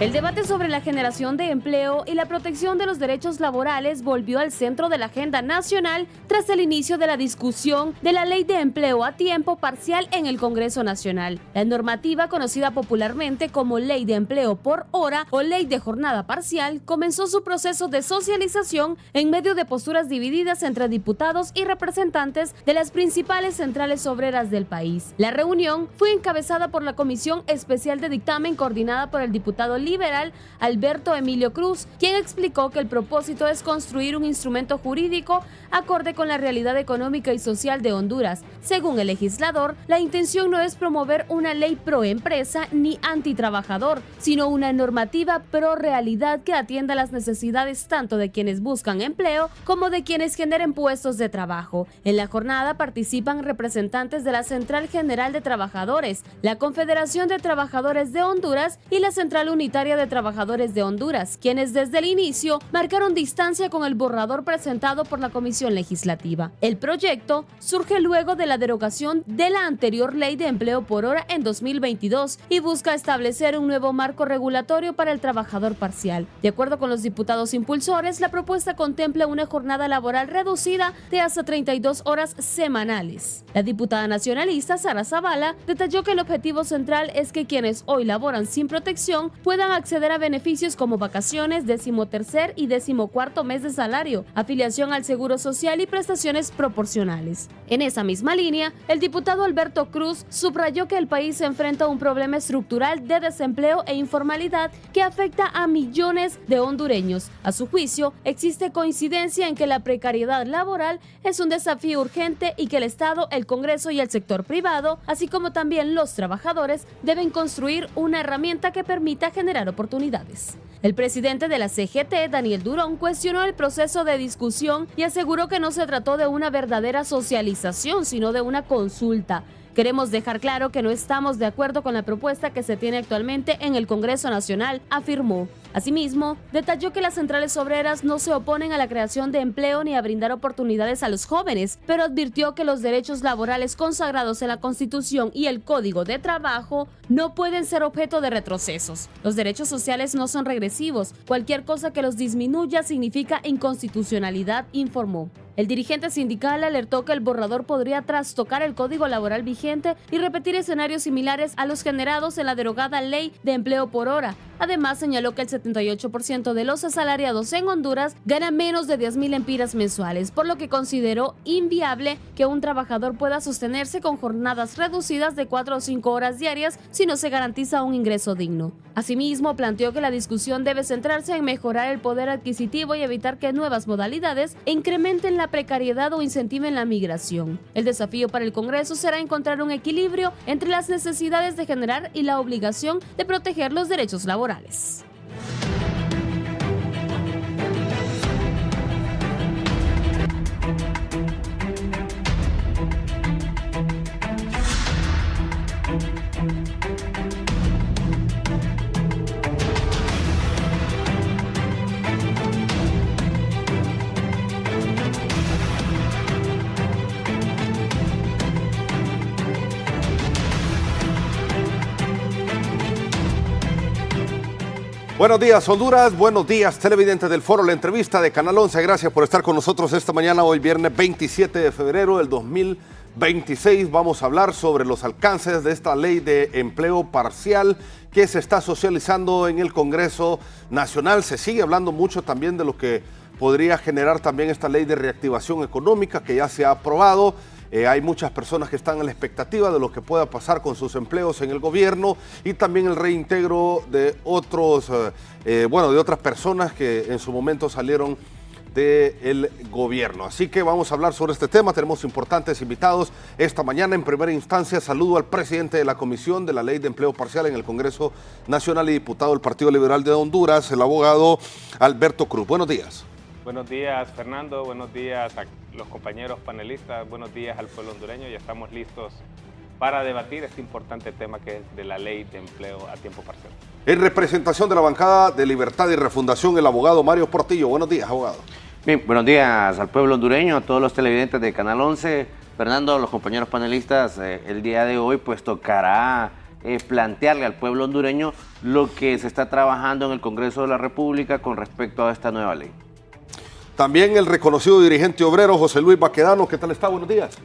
El debate sobre la generación de empleo y la protección de los derechos laborales volvió al centro de la agenda nacional tras el inicio de la discusión de la Ley de Empleo a Tiempo Parcial en el Congreso Nacional. La normativa, conocida popularmente como Ley de Empleo por Hora o Ley de Jornada Parcial, comenzó su proceso de socialización en medio de posturas divididas entre diputados y representantes de las principales centrales obreras del país. La reunión fue encabezada por la Comisión Especial de Dictamen coordinada por el diputado liberal Alberto Emilio Cruz, quien explicó que el propósito es construir un instrumento jurídico acorde con la realidad económica y social de Honduras. Según el legislador, la intención no es promover una ley pro empresa ni antitrabajador, sino una normativa pro realidad que atienda las necesidades tanto de quienes buscan empleo como de quienes generen puestos de trabajo. En la jornada participan representantes de la Central General de Trabajadores, la Confederación de Trabajadores de Honduras y la Central Unitaria de Trabajadores de Honduras, quienes desde el inicio marcaron distancia con el borrador presentado por la Comisión Legislativa. El proyecto surge luego de la derogación de la anterior Ley de Empleo por Hora en 2022 y busca establecer un nuevo marco regulatorio para el trabajador parcial. De acuerdo con los diputados impulsores, la propuesta contempla una jornada laboral reducida de hasta 32 horas semanales. La diputada nacionalista Sara Zavala detalló que el objetivo central es que quienes hoy laboran sin protección puedan acceder a beneficios como vacaciones, 13º y 14º mes de salario, afiliación al Seguro Social y prestaciones proporcionales. En esa misma línea, el diputado Alberto Cruz subrayó que el país se enfrenta a un problema estructural de desempleo e informalidad que afecta a millones de hondureños. A su juicio, existe coincidencia en que la precariedad laboral es un desafío urgente y que el Estado, el Congreso y el sector privado, así como también los trabajadores, deben construir una herramienta que permita generar oportunidades. El presidente de la CGT, Daniel Durón, cuestionó el proceso de discusión y aseguró que no se trató de una verdadera socialización, sino de una consulta. Queremos dejar claro que no estamos de acuerdo con la propuesta que se tiene actualmente en el Congreso Nacional, afirmó. Asimismo, detalló que las centrales obreras no se oponen a la creación de empleo ni a brindar oportunidades a los jóvenes, pero advirtió que los derechos laborales consagrados en la Constitución y el Código de Trabajo no pueden ser objeto de retrocesos. Los derechos sociales no son regresivos. Cualquier cosa que los disminuya significa inconstitucionalidad, informó. El dirigente sindical alertó que el borrador podría trastocar el Código Laboral vigente y repetir escenarios similares a los generados en la derogada Ley de Empleo por Hora. Además, señaló que el 78% de los asalariados en Honduras gana menos de 10,000 empiras mensuales, por lo que consideró inviable que un trabajador pueda sostenerse con jornadas reducidas de 4 o 5 horas diarias si no se garantiza un ingreso digno. Asimismo, planteó que la discusión debe centrarse en mejorar el poder adquisitivo y evitar que nuevas modalidades incrementen la precariedad o incentiven la migración. El desafío para el Congreso será encontrar un equilibrio entre las necesidades de generar y la obligación de proteger los derechos laborales. Buenos días, Honduras. Buenos días, televidentes del Foro, la entrevista de Canal 11. Gracias por estar con nosotros esta mañana, hoy viernes 27 de febrero del 2026. Vamos a hablar sobre los alcances de esta ley de empleo parcial que se está socializando en el Congreso Nacional. Se sigue hablando mucho también de lo que podría generar también esta ley de reactivación económica que ya se ha aprobado. Hay muchas personas que están a la expectativa de lo que pueda pasar con sus empleos en el gobierno y también el reintegro de de otras personas que en su momento salieron del gobierno. Así que vamos a hablar sobre este tema. Tenemos importantes invitados esta mañana. En primera instancia, saludo al presidente de la Comisión de la Ley de Empleo Parcial en el Congreso Nacional y diputado del Partido Liberal de Honduras, el abogado Alberto Cruz. Buenos días. Buenos días, Fernando. Buenos días a los compañeros panelistas. Buenos días al pueblo hondureño. Ya estamos listos para debatir este importante tema que es de la Ley de Empleo a Tiempo Parcial. En representación de la bancada de Libertad y Refundación, el abogado Mario Portillo. Buenos días, abogado. Bien, buenos días al pueblo hondureño, a todos los televidentes de Canal 11. Fernando, los compañeros panelistas, el día de hoy pues tocará plantearle al pueblo hondureño lo que se está trabajando en el Congreso de la República con respecto a esta nueva ley. También el reconocido dirigente obrero José Luis Baquedano. ¿Qué tal está? Buenos días.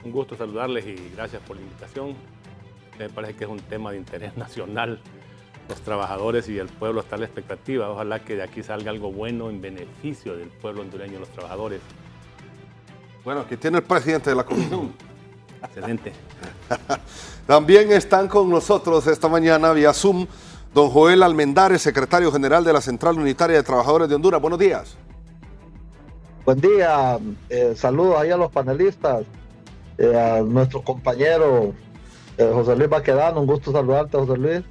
Un gusto saludarles y gracias por la invitación. Me parece que es un tema de interés nacional. Los trabajadores y el pueblo están a la expectativa. Ojalá que de aquí salga algo bueno en beneficio del pueblo hondureño y los trabajadores. Bueno, aquí tiene el presidente de la comisión. Excelente. También están con nosotros esta mañana vía Zoom don Joel Almendares, secretario general de la Central Unitaria de Trabajadores de Honduras. Buenos días. Buen día, saludos ahí a los panelistas, a nuestro compañero José Luis Baquedano, un gusto saludarte, José Luis,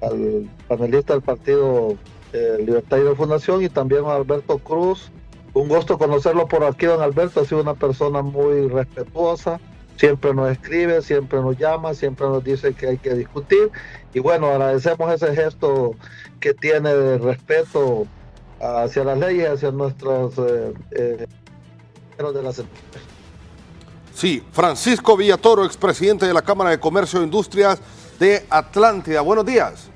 al panelista del Partido Libertad y Refundación, y también a Alberto Cruz. Un gusto conocerlo por aquí, don Alberto. Ha sido una persona muy respetuosa, siempre nos escribe, siempre nos llama, siempre nos dice que hay que discutir, y bueno, agradecemos ese gesto que tiene de respeto hacia las leyes, hacia nuestros de las empresas. Sí, Francisco Villatoro, expresidente de la Cámara de Comercio e Industrias de Atlántida. Buenos días.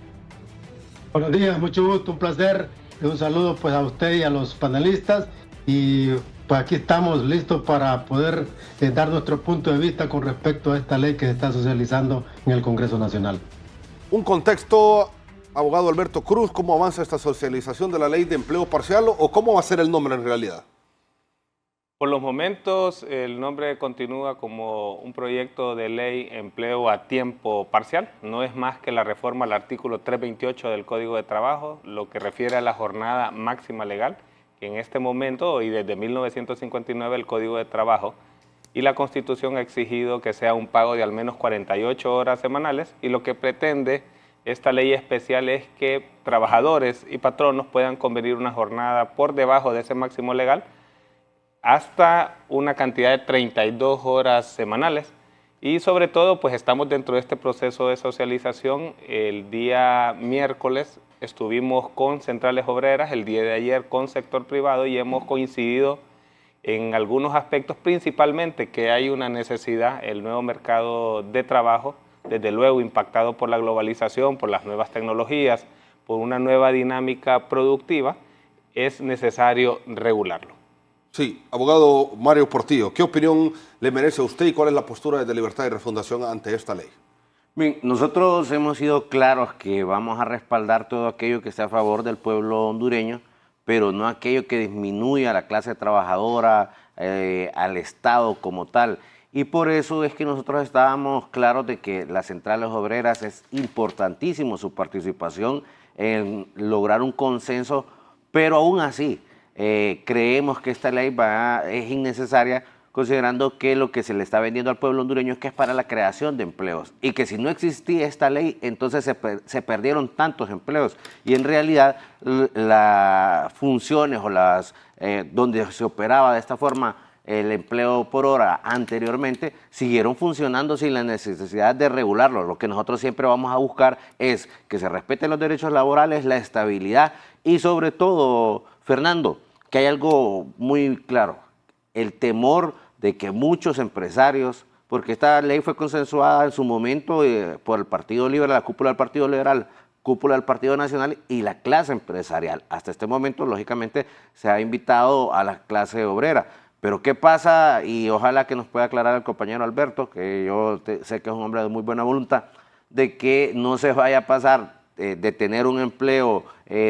Buenos días, mucho gusto, un placer. Un saludo pues a usted y a los panelistas. Y pues aquí estamos listos para poder dar nuestro punto de vista con respecto a esta ley que se está socializando en el Congreso Nacional. Un contexto, abogado Alberto Cruz, ¿cómo avanza esta socialización de la Ley de Empleo Parcial o cómo va a ser el nombre en realidad? Por los momentos, el nombre continúa como un proyecto de ley empleo a tiempo parcial. No es más que la reforma al artículo 328 del Código de Trabajo, lo que refiere a la jornada máxima legal, que en este momento y desde 1959 el Código de Trabajo y la Constitución ha exigido que sea un pago de al menos 48 horas semanales, y lo que pretende esta ley especial es que trabajadores y patronos puedan convenir una jornada por debajo de ese máximo legal hasta una cantidad de 32 horas semanales. Y sobre todo, pues estamos dentro de este proceso de socialización. El día miércoles estuvimos con centrales obreras, el día de ayer con sector privado, y hemos coincidido en algunos aspectos, principalmente que hay una necesidad, el nuevo mercado de trabajo, desde luego impactado por la globalización, por las nuevas tecnologías, por una nueva dinámica productiva, es necesario regularlo. Sí, abogado Mario Portillo, ¿qué opinión le merece a usted y cuál es la postura de Libertad y Refundación ante esta ley? Bien, nosotros hemos sido claros que vamos a respaldar todo aquello que esté a favor del pueblo hondureño, pero no aquello que disminuya a la clase trabajadora, al Estado como tal. Y por eso es que nosotros estábamos claros de que las centrales obreras es importantísimo su participación en lograr un consenso, pero aún así creemos que esta ley es innecesaria, considerando que lo que se le está vendiendo al pueblo hondureño es que es para la creación de empleos, y que si no existía esta ley, entonces se perdieron tantos empleos, y en realidad las funciones o donde se operaba de esta forma el empleo por hora anteriormente, siguieron funcionando sin la necesidad de regularlo. Lo que nosotros siempre vamos a buscar es que se respeten los derechos laborales, la estabilidad y sobre todo, Fernando, que hay algo muy claro, el temor de que muchos empresarios, porque esta ley fue consensuada en su momento por el Partido Liberal, la cúpula del Partido Liberal, cúpula del Partido Nacional y la clase empresarial. Hasta este momento, lógicamente, se ha invitado a la clase obrera. Pero ¿qué pasa? Y ojalá que nos pueda aclarar el compañero Alberto, que yo sé que es un hombre de muy buena voluntad, de que no se vaya a pasar de tener un empleo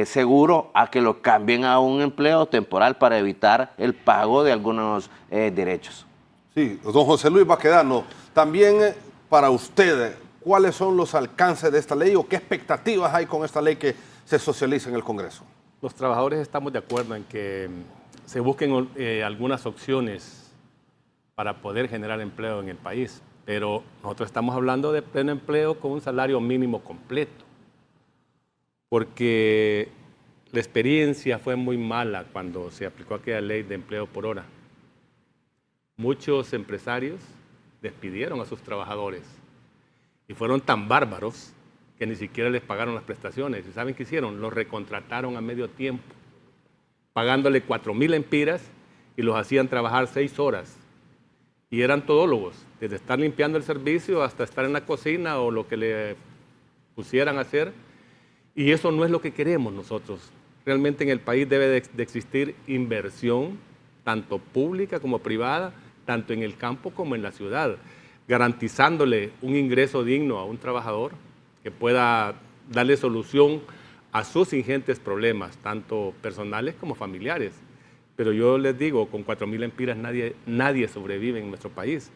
seguro a que lo cambien a un empleo temporal para evitar el pago de algunos derechos. Sí, don José Luis Baquedano, también para usted, ¿cuáles son los alcances de esta ley o qué expectativas hay con esta ley que se socializa en el Congreso? Los trabajadores estamos de acuerdo en que se busquen algunas opciones para poder generar empleo en el país, pero nosotros estamos hablando de pleno empleo con un salario mínimo completo, porque la experiencia fue muy mala cuando se aplicó aquella ley de empleo por hora. Muchos empresarios despidieron a sus trabajadores y fueron tan bárbaros que ni siquiera les pagaron las prestaciones. ¿Y saben qué hicieron? Los recontrataron a medio tiempo, pagándole 4.000 empiras y los hacían trabajar 6 horas. Y eran todólogos, desde estar limpiando el servicio hasta estar en la cocina o lo que le pusieran a hacer. Y eso no es lo que queremos nosotros. Realmente en el país debe de existir inversión, tanto pública como privada, tanto en el campo como en la ciudad, garantizándole un ingreso digno a un trabajador que pueda darle solución a sus ingentes problemas, tanto personales como familiares. Pero yo les digo, con 4.000 empiras nadie sobrevive en nuestro país.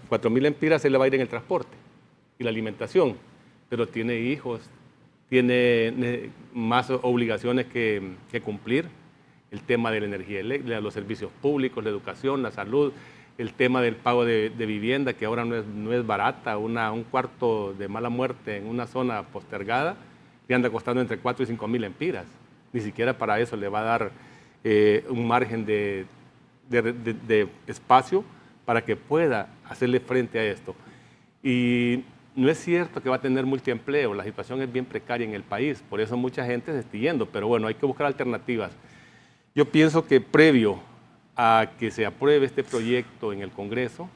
4.000 empiras se le va a ir en el transporte y la alimentación, pero tiene hijos, tiene más obligaciones que cumplir, el tema de la energía eléctrica, los servicios públicos, la educación, la salud, el tema del pago de vivienda, que ahora no es barata, un cuarto de mala muerte en una zona postergada, le anda costando entre 4 y 5.000 empiras. Ni siquiera para eso le va a dar un margen de espacio para que pueda hacerle frente a esto. Y no es cierto que va a tener multiempleo, la situación es bien precaria en el país, por eso mucha gente se está yendo, pero bueno, hay que buscar alternativas. Yo pienso que previo a que se apruebe este proyecto en el Congreso,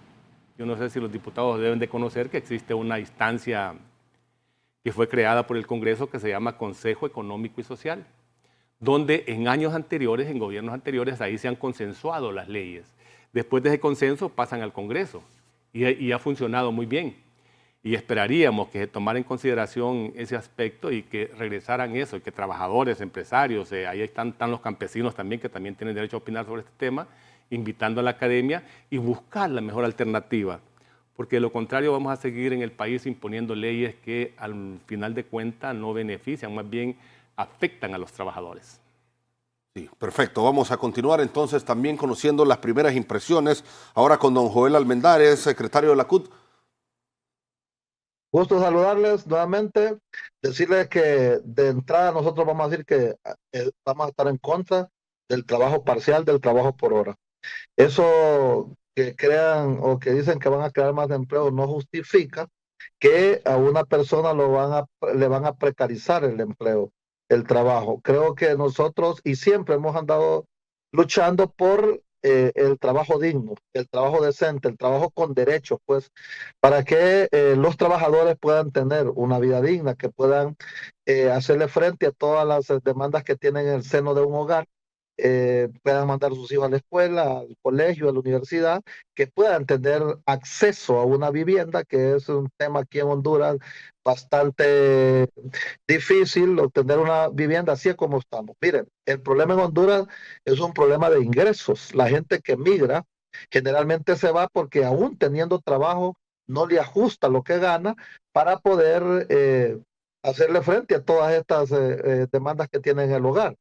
yo no sé si los diputados deben de conocer que existe una instancia que fue creada por el Congreso que se llama Consejo Económico y Social, donde en años anteriores, en gobiernos anteriores, ahí se han consensuado las leyes. Después de ese consenso pasan al Congreso y ha funcionado muy bien. Y esperaríamos que se tomara en consideración ese aspecto y que regresaran eso, y que trabajadores, empresarios, ahí están los campesinos también, que también tienen derecho a opinar sobre este tema, invitando a la academia y buscar la mejor alternativa. Porque de lo contrario vamos a seguir en el país imponiendo leyes que al final de cuentas no benefician, más bien afectan a los trabajadores. Sí, perfecto. Vamos a continuar entonces también conociendo las primeras impresiones, ahora con don Joel Almendares, secretario de la CUT. Gusto saludarles nuevamente, decirles que de entrada nosotros vamos a decir que vamos a estar en contra del trabajo parcial, del trabajo por hora. Eso que crean o que dicen que van a crear más empleo no justifica que a una persona le van a precarizar el empleo, el trabajo. Creo que nosotros y siempre hemos andado luchando por el trabajo digno, el trabajo decente, el trabajo con derechos, pues, para que los trabajadores puedan tener una vida digna, que puedan hacerle frente a todas las demandas que tienen en el seno de un hogar, puedan mandar a sus hijos a la escuela, al colegio, a la universidad, que puedan tener acceso a una vivienda, que es un tema aquí en Honduras bastante difícil, obtener una vivienda así es como estamos. Miren, el problema en Honduras es un problema de ingresos. La gente que migra generalmente se va porque aún teniendo trabajo no le ajusta lo que gana para poder hacerle frente a todas estas demandas que tiene en el hogar.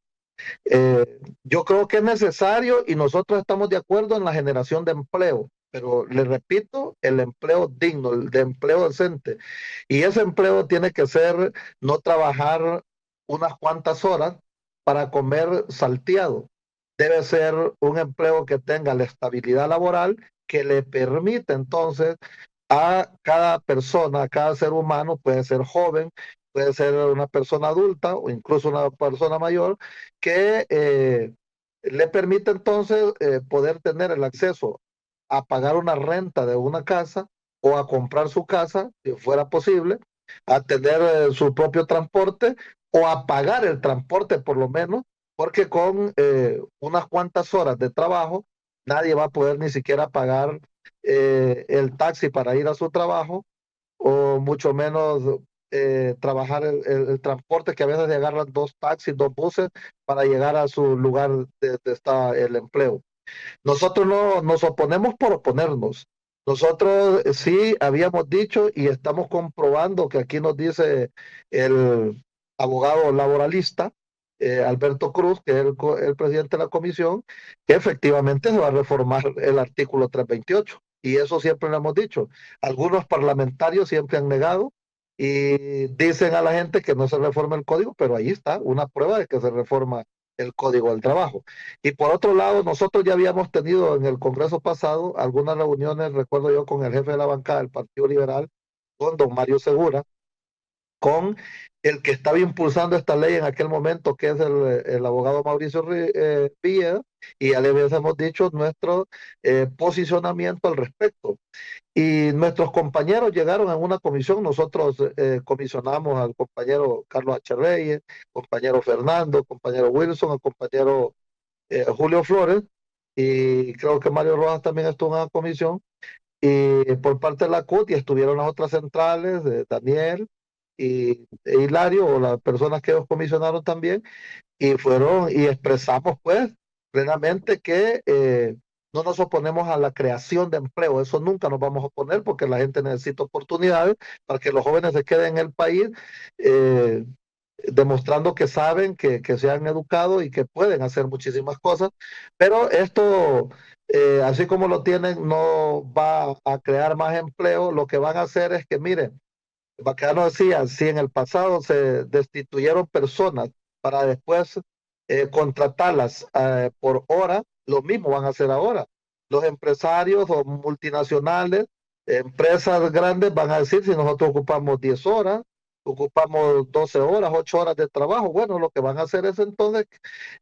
Yo creo que es necesario y nosotros estamos de acuerdo en la generación de empleo, pero le repito, el empleo digno, el de empleo decente. Y ese empleo tiene que ser no trabajar unas cuantas horas para comer salteado. Debe ser un empleo que tenga la estabilidad laboral que le permita entonces a cada persona, a cada ser humano, puede ser joven, puede ser una persona adulta o incluso una persona mayor, que le permite entonces poder tener el acceso a pagar una renta de una casa o a comprar su casa, si fuera posible, a tener su propio transporte o a pagar el transporte por lo menos, porque con unas cuantas horas de trabajo nadie va a poder ni siquiera pagar el taxi para ir a su trabajo o mucho menos trabajar el transporte, que a veces se agarran 2 taxis, 2 buses para llegar a su lugar de está el empleo. Nosotros no nos oponemos por oponernos. Nosotros sí habíamos dicho y estamos comprobando que aquí nos dice el abogado laboralista, Alberto Cruz, que es el presidente de la comisión, que efectivamente se va a reformar el artículo 328. Y eso siempre lo hemos dicho. Algunos parlamentarios siempre han negado y dicen a la gente que no se reforma el código, pero ahí está una prueba de que se reforma el Código del Trabajo. Y por otro lado, nosotros ya habíamos tenido en el Congreso pasado algunas reuniones, recuerdo yo, con el jefe de la bancada del Partido Liberal, con don Mario Segura, con el que estaba impulsando esta ley en aquel momento, que es el abogado Mauricio Villa, y ya le habíamos dicho nuestro posicionamiento al respecto. Y nuestros compañeros llegaron a una comisión, nosotros comisionamos al compañero Carlos H. Reyes, compañero Fernando, compañero Wilson, al compañero Julio Flores, y creo que Mario Rojas también estuvo en la comisión, y por parte de la CUT, y estuvieron las otras centrales, Daniel e Hilario, o las personas que ellos comisionaron también, y fueron y expresamos pues plenamente que no nos oponemos a la creación de empleo, eso nunca nos vamos a oponer porque la gente necesita oportunidades para que los jóvenes se queden en el país, eh, demostrando que saben, que se han educado y que pueden hacer muchísimas cosas, pero esto, así como lo tienen, no va a crear más empleo. Lo que van a hacer es que, miren, Baquedano decía, si en el pasado se destituyeron personas para después contratarlas por hora, lo mismo van a hacer ahora. Los empresarios o multinacionales, empresas grandes van a decir, si nosotros ocupamos 10 horas, ocupamos 12 horas, 8 horas de trabajo, bueno, lo que van a hacer es entonces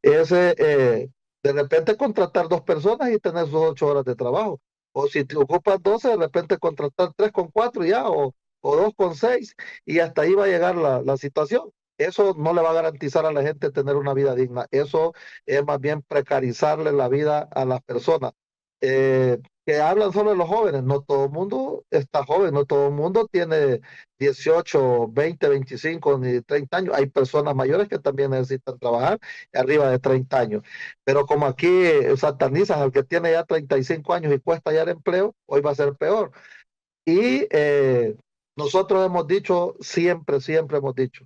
es de repente contratar 2 personas y tener sus 8 horas de trabajo. O si te ocupas 12, de repente contratar 3 con 4 ya, o 2 con 6, y hasta ahí va a llegar la situación. Eso no le va a garantizar a la gente tener una vida digna. Eso es más bien precarizarle la vida a las personas. Que hablan solo de los jóvenes. No todo el mundo está joven, no todo el mundo tiene 18, 20, 25 ni 30 años. Hay personas mayores que también necesitan trabajar arriba de 30 años. Pero como aquí satanizan al que tiene ya 35 años y cuesta hallar empleo, hoy va a ser peor. Y nosotros hemos dicho, siempre hemos dicho,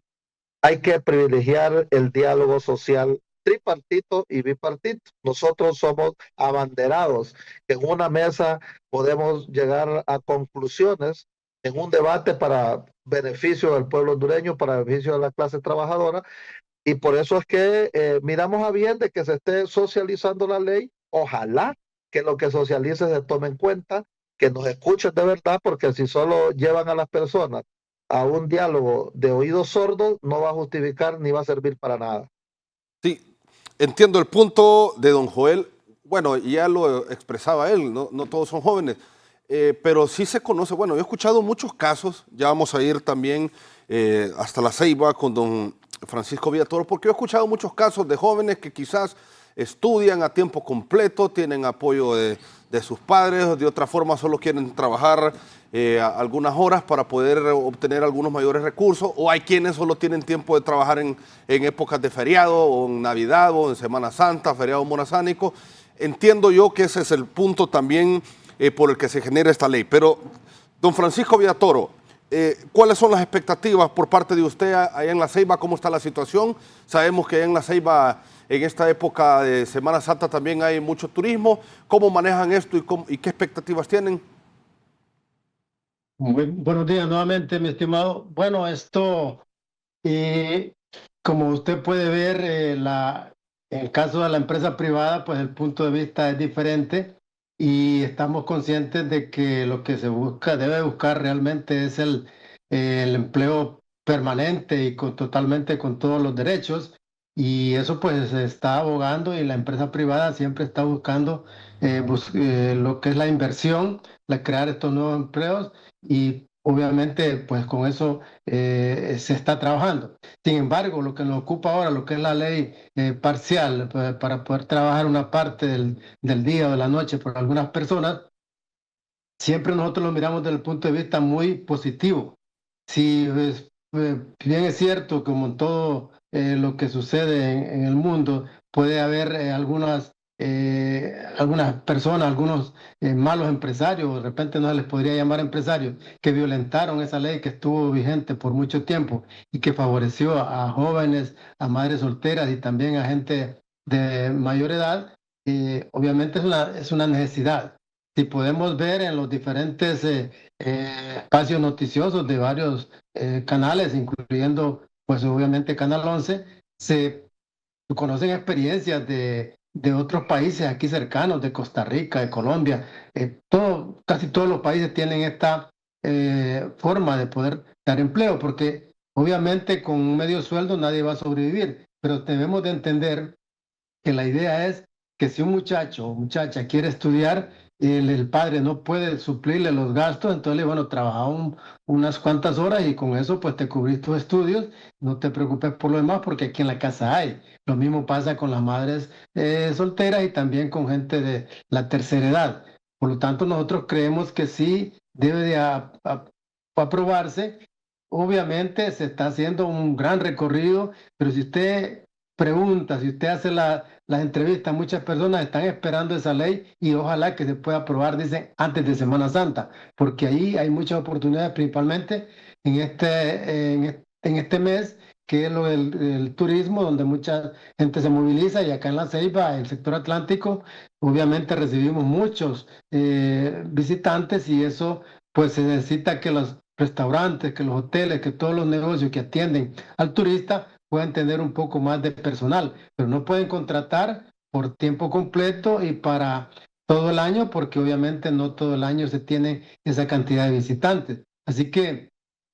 hay que privilegiar el diálogo social tripartito y bipartito. Nosotros somos abanderados que en una mesa podemos llegar a conclusiones en un debate para beneficio del pueblo hondureño, para beneficio de la clase trabajadora, y por eso es que miramos a bien de que se esté socializando la ley. Ojalá que lo que socialice se tome en cuenta, que nos escuchen de verdad, porque si solo llevan a las personas a un diálogo de oídos sordos, no va a justificar ni va a servir para nada. Sí, entiendo el punto de don Joel. Bueno, ya lo expresaba él, no todos son jóvenes, pero sí se conoce. Bueno, yo he escuchado muchos casos, ya vamos a ir también hasta La Ceiba con don Francisco Villatoro, porque he escuchado muchos casos de jóvenes que quizás estudian a tiempo completo, tienen apoyo de sus padres, de otra forma solo quieren trabajar algunas horas para poder obtener algunos mayores recursos, o hay quienes solo tienen tiempo de trabajar en épocas de feriado, o en Navidad, o en Semana Santa, feriado morazánico. Entiendo yo que ese es el punto también por el que se genera esta ley. Pero, don Francisco Villatoro, ¿cuáles son las expectativas por parte de usted allá en La Ceiba? ¿Cómo está la situación? Sabemos que allá en La Ceiba, en esta época de Semana Santa, también hay mucho turismo. ¿Cómo manejan esto y qué expectativas tienen? Buenos días nuevamente, mi estimado. Bueno, esto, como usted puede ver, en el caso de la empresa privada, pues el punto de vista es diferente y estamos conscientes de que lo que se busca, debe buscar realmente es el empleo permanente y totalmente con todos los derechos. Y eso pues se está abogando, y la empresa privada siempre está buscando lo que es la inversión, crear estos nuevos empleos, y obviamente pues con eso se está trabajando. Sin embargo, lo que nos ocupa ahora, lo que es la ley parcial, para poder trabajar una parte del día o de la noche por algunas personas, siempre nosotros lo miramos desde el punto de vista muy positivo. Si bien es cierto, como en todo lo que sucede en el mundo, puede haber algunas algunas personas, algunos malos empresarios, de repente no se les podría llamar empresarios, que violentaron esa ley que estuvo vigente por mucho tiempo y que favoreció a jóvenes, a madres solteras y también a gente de mayor edad, obviamente es una necesidad. Si podemos ver en los diferentes espacios noticiosos de varios canales, incluyendo pues obviamente Canal 11, se conocen experiencias de otros países aquí cercanos, de Costa Rica, de Colombia. Casi todos los países tienen esta forma de poder dar empleo, porque obviamente con un medio sueldo nadie va a sobrevivir, pero debemos de entender que la idea es que si un muchacho o muchacha quiere estudiar, el padre no puede suplirle los gastos, entonces, bueno, trabaja unas cuantas horas y con eso pues te cubrís tus estudios, no te preocupes por lo demás porque aquí en la casa hay. Lo mismo pasa con las madres solteras y también con gente de la tercera edad. Por lo tanto, nosotros creemos que sí debe de aprobarse. Obviamente se está haciendo un gran recorrido, pero si usted pregunta, si usted hace las entrevistas, muchas personas están esperando esa ley y ojalá que se pueda aprobar, dicen, antes de Semana Santa, porque ahí hay muchas oportunidades, principalmente en este mes, que es lo del turismo, donde mucha gente se moviliza, y acá en La Ceiba, el sector atlántico, obviamente recibimos muchos visitantes, y eso pues se necesita que los restaurantes, que los hoteles, que todos los negocios que atienden al turista pueden tener un poco más de personal, pero no pueden contratar por tiempo completo y para todo el año, porque obviamente no todo el año se tiene esa cantidad de visitantes. Así que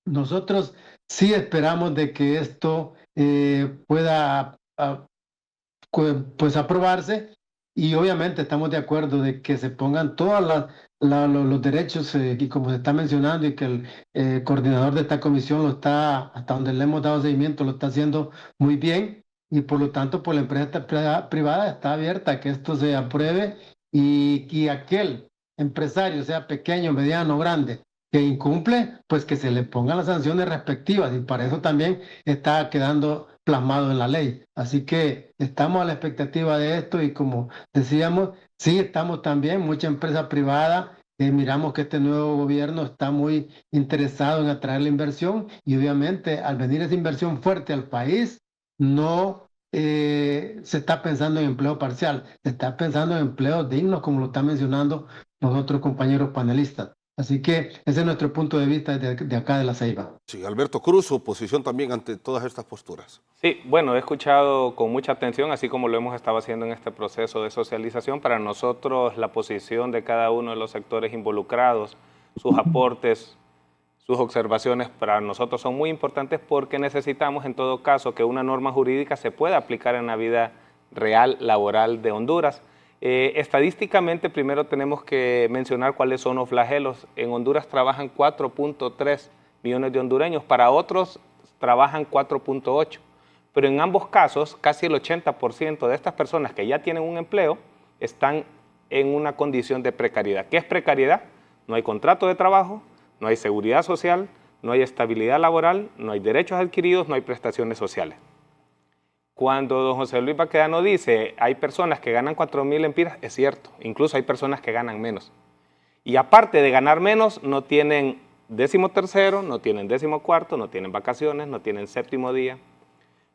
nosotros sí esperamos de que esto pueda pues aprobarse, y obviamente estamos de acuerdo de que se pongan todos los derechos y como se está mencionando, y que el coordinador de esta comisión lo está, hasta donde le hemos dado seguimiento, lo está haciendo muy bien, y por lo tanto pues la empresa privada está abierta a que esto se apruebe, y aquel empresario, sea pequeño, mediano, grande, que incumple, pues que se le pongan las sanciones respectivas, y para eso también está quedando plasmado en la ley. Así que estamos a la expectativa de esto, y como decíamos, sí estamos también, mucha empresa privada, miramos que este nuevo gobierno está muy interesado en atraer la inversión, y obviamente al venir esa inversión fuerte al país, no se está pensando en empleo parcial, se está pensando en empleos dignos, como lo están mencionando los otros compañeros panelistas. Así que ese es nuestro punto de vista de acá de La Ceiba. Sí, Alberto Cruz, su posición también ante todas estas posturas. Sí, bueno, he escuchado con mucha atención, así como lo hemos estado haciendo en este proceso de socialización. Para nosotros, la posición de cada uno de los sectores involucrados, sus aportes, sus observaciones, para nosotros son muy importantes, porque necesitamos, en todo caso, que una norma jurídica se pueda aplicar en la vida real, laboral de Honduras. Estadísticamente, primero tenemos que mencionar cuáles son los flagelos. En Honduras trabajan 4.3 millones de hondureños, para otros trabajan 4.8, pero en ambos casos casi el 80% de estas personas que ya tienen un empleo están en una condición de precariedad. ¿Qué es precariedad? No hay contrato de trabajo, no hay seguridad social, no hay estabilidad laboral, no hay derechos adquiridos, no hay prestaciones sociales. Cuando don José Luis Baquedano dice hay personas que ganan 4.000 lempiras, es cierto, incluso hay personas que ganan menos. Y aparte de ganar menos, no tienen 13º, no tienen 14º, no tienen vacaciones, no tienen 7º día,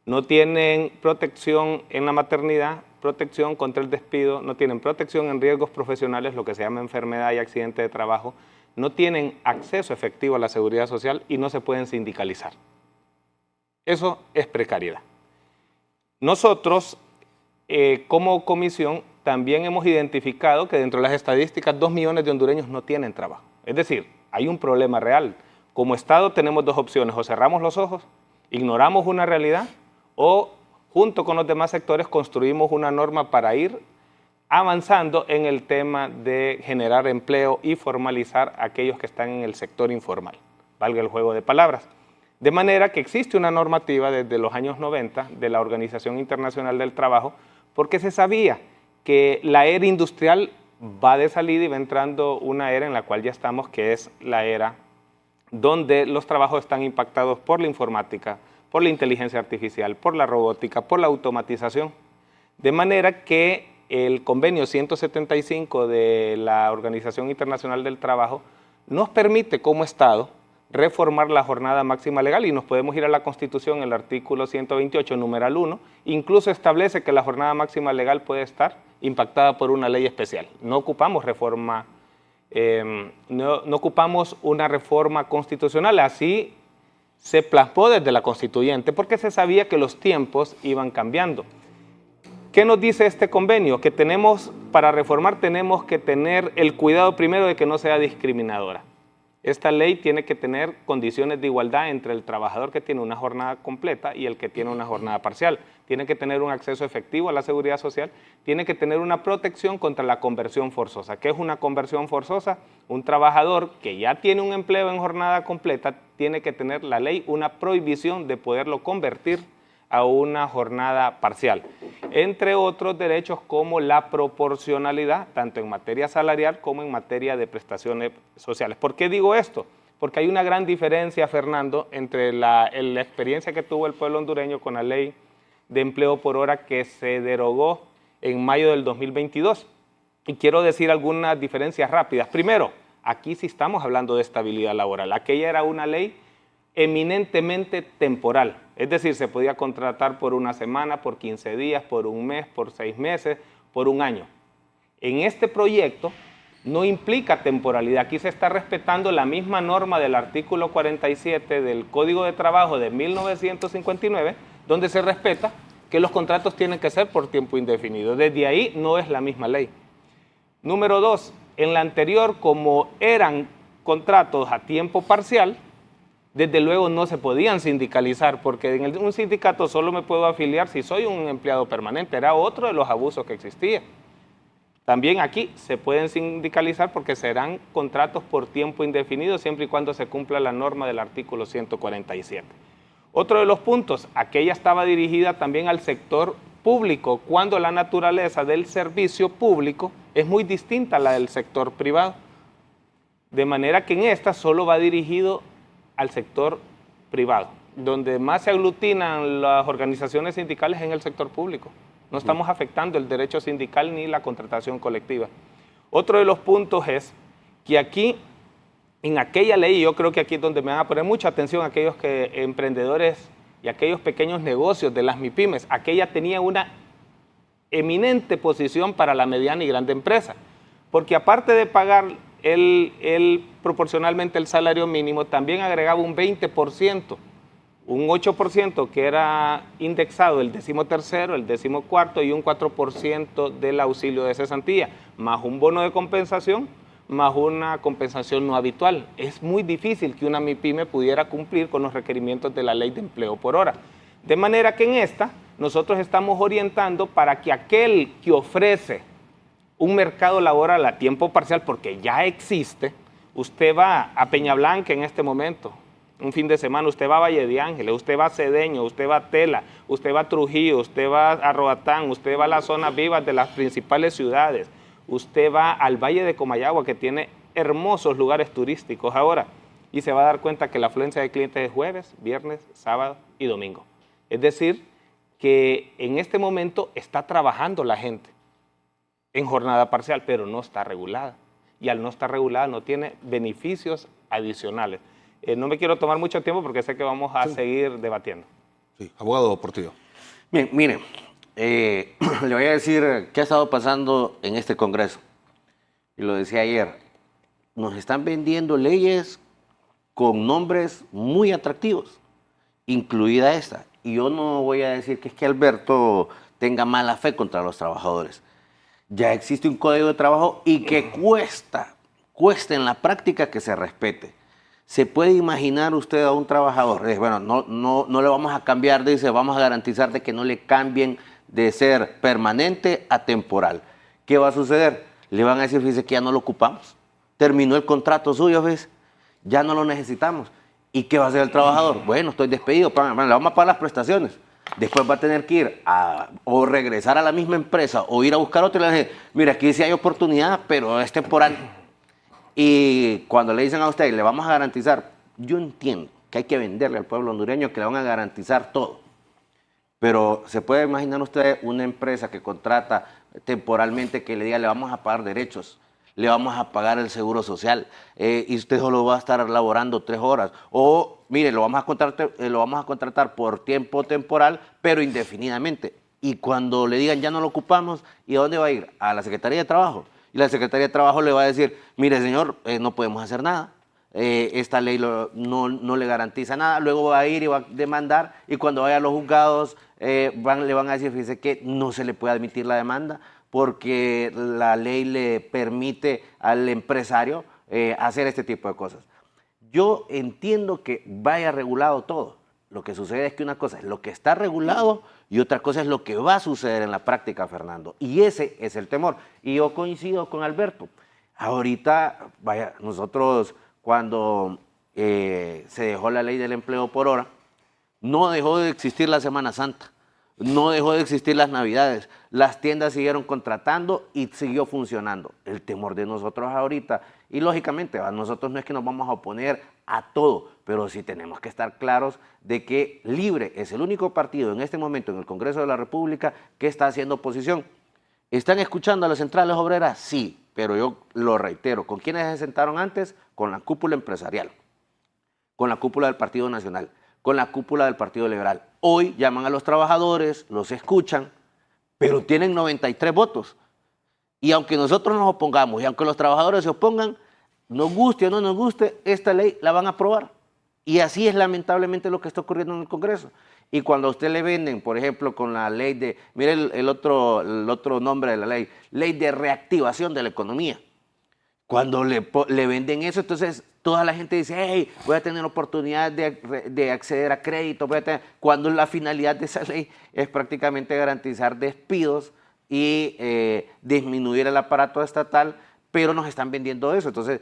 no tienen protección en la maternidad, protección contra el despido, no tienen protección en riesgos profesionales, lo que se llama enfermedad y accidente de trabajo, no tienen acceso efectivo a la seguridad social y no se pueden sindicalizar. Eso es precariedad. Nosotros, como comisión, también hemos identificado que dentro de las estadísticas 2 millones de hondureños no tienen trabajo. Es decir, hay un problema real. Como Estado tenemos dos opciones: o cerramos los ojos, ignoramos una realidad, o junto con los demás sectores construimos una norma para ir avanzando en el tema de generar empleo y formalizar a aquellos que están en el sector informal, valga el juego de palabras. De manera que existe una normativa desde los años 90 de la Organización Internacional del Trabajo, porque se sabía que la era industrial va de salida y va entrando una era en la cual ya estamos, que es la era donde los trabajos están impactados por la informática, por la inteligencia artificial, por la robótica, por la automatización. De manera que el convenio 175 de la Organización Internacional del Trabajo nos permite como Estado reformar la jornada máxima legal, y nos podemos ir a la Constitución, el artículo 128, numeral 1, incluso establece que la jornada máxima legal puede estar impactada por una ley especial. No ocupamos reforma, no ocupamos una reforma constitucional, así se plasmó desde la Constituyente, porque se sabía que los tiempos iban cambiando. ¿Qué nos dice este convenio? Que para reformar tenemos que tener el cuidado primero de que no sea discriminadora. Esta ley tiene que tener condiciones de igualdad entre el trabajador que tiene una jornada completa y el que tiene una jornada parcial. Tiene que tener un acceso efectivo a la seguridad social, tiene que tener una protección contra la conversión forzosa. ¿Qué es una conversión forzosa? Un trabajador que ya tiene un empleo en jornada completa tiene que tener la ley una prohibición de poderlo convertir a una jornada parcial, entre otros derechos como la proporcionalidad, tanto en materia salarial como en materia de prestaciones sociales. ¿Por qué digo esto? Porque hay una gran diferencia, Fernando, entre la experiencia que tuvo el pueblo hondureño con la ley de empleo por hora que se derogó en mayo del 2022. Y quiero decir algunas diferencias rápidas. Primero, aquí sí estamos hablando de estabilidad laboral. Aquella era una ley eminentemente temporal, es decir, se podía contratar por una semana, por 15 días, por un mes, por 6 meses, por un año. En este proyecto no implica temporalidad, aquí se está respetando la misma norma del artículo 47 del Código de Trabajo de 1959, donde se respeta que los contratos tienen que ser por tiempo indefinido. Desde ahí no es la misma ley. Número 2, en la anterior, como eran contratos a tiempo parcial, desde luego no se podían sindicalizar, porque en un sindicato solo me puedo afiliar si soy un empleado permanente. Era otro de los abusos que existía. También aquí se pueden sindicalizar porque serán contratos por tiempo indefinido siempre y cuando se cumpla la norma del artículo 147. Otro de los puntos, aquella estaba dirigida también al sector público, cuando la naturaleza del servicio público es muy distinta a la del sector privado. De manera que en esta solo va dirigido al sector privado. Donde más se aglutinan las organizaciones sindicales es en el sector público. No estamos afectando el derecho sindical ni la contratación colectiva. Otro de los puntos es que aquí, en aquella ley, yo creo que aquí es donde me van a poner mucha atención aquellos emprendedores y aquellos pequeños negocios de las MIPYMES, aquella tenía una eminente posición para la mediana y grande empresa, porque aparte de pagar proporcionalmente el salario mínimo, también agregaba un 20%, un 8% que era indexado el 13º, el 14º y un 4% del auxilio de cesantía, más un bono de compensación, más una compensación no habitual. Es muy difícil que una MIPYME pudiera cumplir con los requerimientos de la ley de empleo por hora. De manera que en esta nosotros estamos orientando para que aquel que ofrece un mercado laboral a tiempo parcial, porque ya existe, usted va a Peña Blanca en este momento, un fin de semana, usted va a Valle de Ángeles, usted va a Cedeño, usted va a Tela, usted va a Trujillo, usted va a Roatán, usted va a las zonas vivas de las principales ciudades, usted va al Valle de Comayagua, que tiene hermosos lugares turísticos ahora, y se va a dar cuenta que la afluencia de clientes es jueves, viernes, sábado y domingo. Es decir, que en este momento está trabajando la gente en jornada parcial, pero no está regulada. Y al no estar regulada no tiene beneficios adicionales. No me quiero tomar mucho tiempo porque sé que vamos a seguir debatiendo. Sí, abogado Portillo. Bien, miren, le voy a decir qué ha estado pasando en este Congreso. Y lo decía ayer, nos están vendiendo leyes con nombres muy atractivos, incluida esta. Y yo no voy a decir que es que Alberto tenga mala fe contra los trabajadores. Ya existe un código de trabajo y que cuesta en la práctica que se respete. ¿Se puede imaginar usted a un trabajador? Bueno, no le vamos a cambiar, dice, vamos a garantizar de que no le cambien de ser permanente a temporal. ¿Qué va a suceder? Le van a decir, fíjese que ya no lo ocupamos. Terminó el contrato suyo, ¿ves? Ya no lo necesitamos. ¿Y qué va a hacer el trabajador? Bueno, estoy despedido, le vamos a pagar las prestaciones. Después va a tener que ir o regresar a la misma empresa o ir a buscar otra y le dicen, mira, aquí sí hay oportunidad, pero es temporal. Y cuando le dicen a usted, le vamos a garantizar, yo entiendo que hay que venderle al pueblo hondureño que le van a garantizar todo. Pero ¿se puede imaginar usted una empresa que contrata temporalmente que le diga le vamos a pagar derechos, le vamos a pagar el seguro social y usted solo va a estar laborando 3 horas. O, mire, lo vamos a contratar por tiempo temporal, pero indefinidamente. Y cuando le digan ya no lo ocupamos, ¿y a dónde va a ir? A la Secretaría de Trabajo. Y la Secretaría de Trabajo le va a decir, mire señor, no podemos hacer nada. Esta ley no le garantiza nada. Luego va a ir y va a demandar. Y cuando vaya a los juzgados, le van a decir, fíjese que no se le puede admitir la demanda porque la ley le permite al empresario hacer este tipo de cosas. Yo entiendo que vaya regulado todo. Lo que sucede es que una cosa es lo que está regulado y otra cosa es lo que va a suceder en la práctica, Fernando. Y ese es el temor. Y yo coincido con Alberto. Ahorita, vaya, nosotros cuando se dejó la ley del empleo por hora, no dejó de existir la Semana Santa, no dejó de existir las Navidades. Las tiendas siguieron contratando y siguió funcionando. El temor de nosotros ahorita, y lógicamente a nosotros no es que nos vamos a oponer a todo, pero sí tenemos que estar claros de que Libre es el único partido en este momento en el Congreso de la República que está haciendo oposición. ¿Están escuchando a las centrales obreras? Sí, pero yo lo reitero. ¿Con quiénes se sentaron antes? Con la cúpula empresarial, con la cúpula del Partido Nacional, con la cúpula del Partido Liberal. Hoy llaman a los trabajadores, los escuchan, pero tienen 93 votos. Y aunque nosotros nos opongamos y aunque los trabajadores se opongan, nos guste o no nos guste, esta ley la van a aprobar. Y así es lamentablemente lo que está ocurriendo en el Congreso. Y cuando a usted le venden, por ejemplo, con la ley de, mire el otro nombre de la ley, ley de reactivación de la economía. Cuando le venden eso, entonces toda la gente dice, hey, voy a tener oportunidad de acceder a crédito, cuando la finalidad de esa ley es prácticamente garantizar despidos y disminuir el aparato estatal, pero nos están vendiendo eso. Entonces,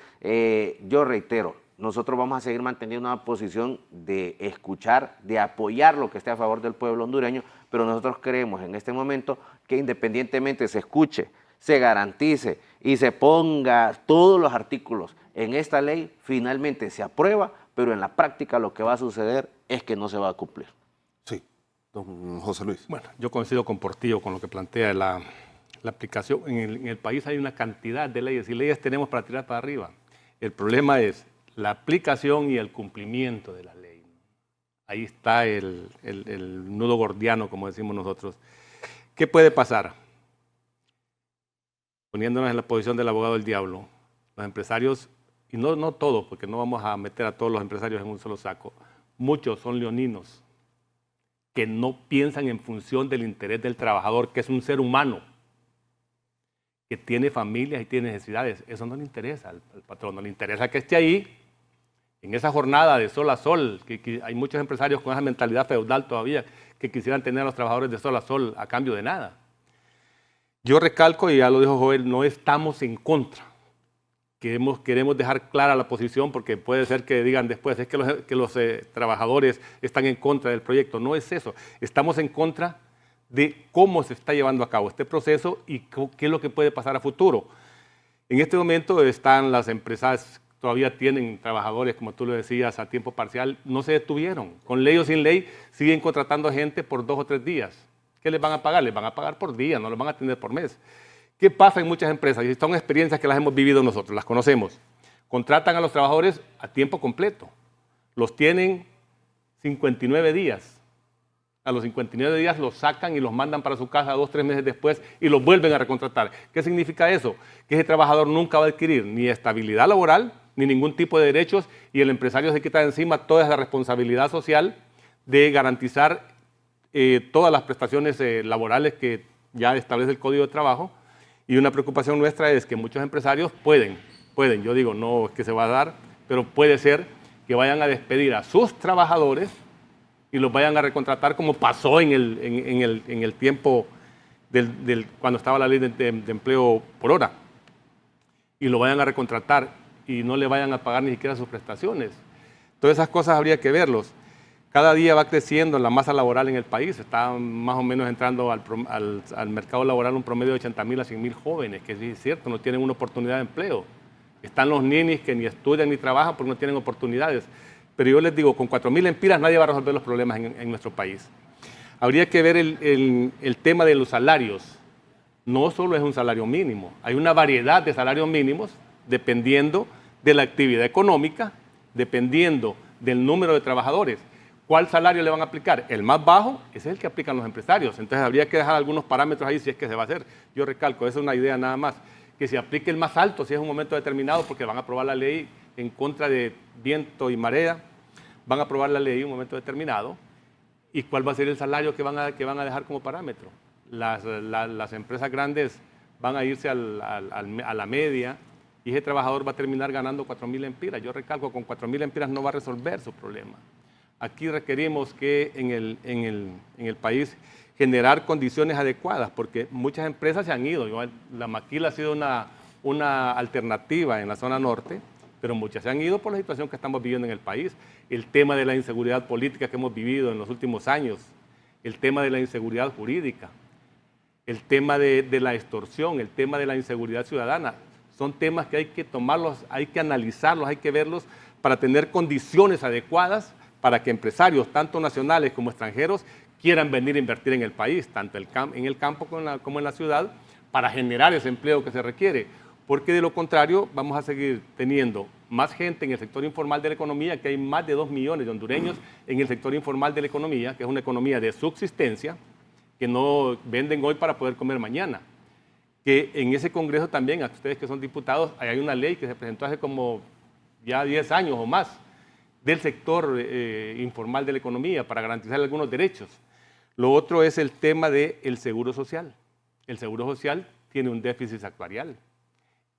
yo reitero, nosotros vamos a seguir manteniendo una posición de escuchar, de apoyar lo que esté a favor del pueblo hondureño, pero nosotros creemos en este momento que independientemente se escuche, se garantice y se ponga todos los artículos en esta ley, finalmente se aprueba, pero en la práctica lo que va a suceder es que no se va a cumplir. Sí, don José Luis. Bueno, yo coincido con Portillo con lo que plantea la aplicación. En el país hay una cantidad de leyes y leyes tenemos para tirar para arriba. El problema es la aplicación y el cumplimiento de la ley. Ahí está el nudo gordiano, como decimos nosotros. ¿Qué puede pasar? Poniéndonos en la posición del abogado del diablo, los empresarios, y no todos, porque no vamos a meter a todos los empresarios en un solo saco, muchos son leoninos que no piensan en función del interés del trabajador, que es un ser humano, que tiene familias y tiene necesidades. Eso no le interesa al patrón, no le interesa que esté ahí, en esa jornada de sol a sol, que hay muchos empresarios con esa mentalidad feudal todavía, que quisieran tener a los trabajadores de sol a sol a cambio de nada. Yo recalco, y ya lo dijo Joel, no estamos en contra. Queremos dejar clara la posición, porque puede ser que digan después, es que los trabajadores están en contra del proyecto. No es eso, estamos en contra de cómo se está llevando a cabo este proceso y qué es lo que puede pasar a futuro. En este momento están las empresas, todavía tienen trabajadores, como tú lo decías, a tiempo parcial, no se detuvieron. Con ley o sin ley siguen contratando gente por 2 o 3 días. ¿Qué les van a pagar? Les van a pagar por día, no los van a atender por mes. ¿Qué pasa en muchas empresas? Y son experiencias que las hemos vivido nosotros, las conocemos. Contratan a los trabajadores a tiempo completo. Los tienen 59 días. A los 59 días los sacan y los mandan para su casa 2 o 3 meses después y los vuelven a recontratar. ¿Qué significa eso? Que ese trabajador nunca va a adquirir ni estabilidad laboral, ni ningún tipo de derechos, y el empresario se quita de encima toda esa responsabilidad social de garantizar todas las prestaciones laborales que ya establece el Código de Trabajo. Y una preocupación nuestra es que muchos empresarios pueden, yo digo, no es que se va a dar, pero puede ser que vayan a despedir a sus trabajadores y los vayan a recontratar, como pasó en el tiempo cuando estaba la ley de empleo por hora, y lo vayan a recontratar y no le vayan a pagar ni siquiera sus prestaciones. Todas esas cosas habría que verlos. Cada día va creciendo la masa laboral en el país, está más o menos entrando al mercado laboral un promedio de 80,000 a 100,000 jóvenes, que sí es cierto, no tienen una oportunidad de empleo. Están los ninis que ni estudian ni trabajan porque no tienen oportunidades. Pero yo les digo, con 4,000 lempiras nadie va a resolver los problemas en nuestro país. Habría que ver el tema de los salarios. no solo es un salario mínimo, hay una variedad de salarios mínimos dependiendo de la actividad económica, dependiendo del número de trabajadores. ¿Cuál salario le van a aplicar? El más bajo, ese es el que aplican los empresarios. Entonces habría que dejar algunos parámetros ahí si es que se va a hacer. Yo recalco, esa es una idea nada más. Que se aplique el más alto si es un momento determinado, porque van a aprobar la ley en contra de viento y marea, van a aprobar la ley en un momento determinado. ¿Y cuál va a ser el salario que van a dejar como parámetro? Las empresas grandes van a irse a la media y ese trabajador va a terminar ganando 4.000 empiras. Yo recalco, con 4.000 empiras no va a resolver su problema. Aquí requerimos que en el país generar condiciones adecuadas, porque muchas empresas se han ido. La maquila ha sido una alternativa en la zona norte, pero muchas se han ido por la situación que estamos viviendo en el país. El tema de la inseguridad política que hemos vivido en los últimos años, el tema de la inseguridad jurídica, el tema de la extorsión, el tema de la inseguridad ciudadana, son temas que hay que tomarlos, hay que analizarlos, hay que verlos para tener condiciones adecuadas para que empresarios, tanto nacionales como extranjeros, quieran venir a invertir en el país, tanto en el campo como en la ciudad, para generar ese empleo que se requiere. Porque de lo contrario vamos a seguir teniendo más gente en el sector informal de la economía, que hay más de 2 millones de hondureños en el sector informal de la economía, que es una economía de subsistencia, que no venden hoy para poder comer mañana. Que en ese Congreso también, a ustedes que son diputados, hay una ley que se presentó hace como ya 10 años o más, del sector informal de la economía para garantizar algunos derechos. Lo otro es el tema del seguro social. El seguro social tiene un déficit actuarial.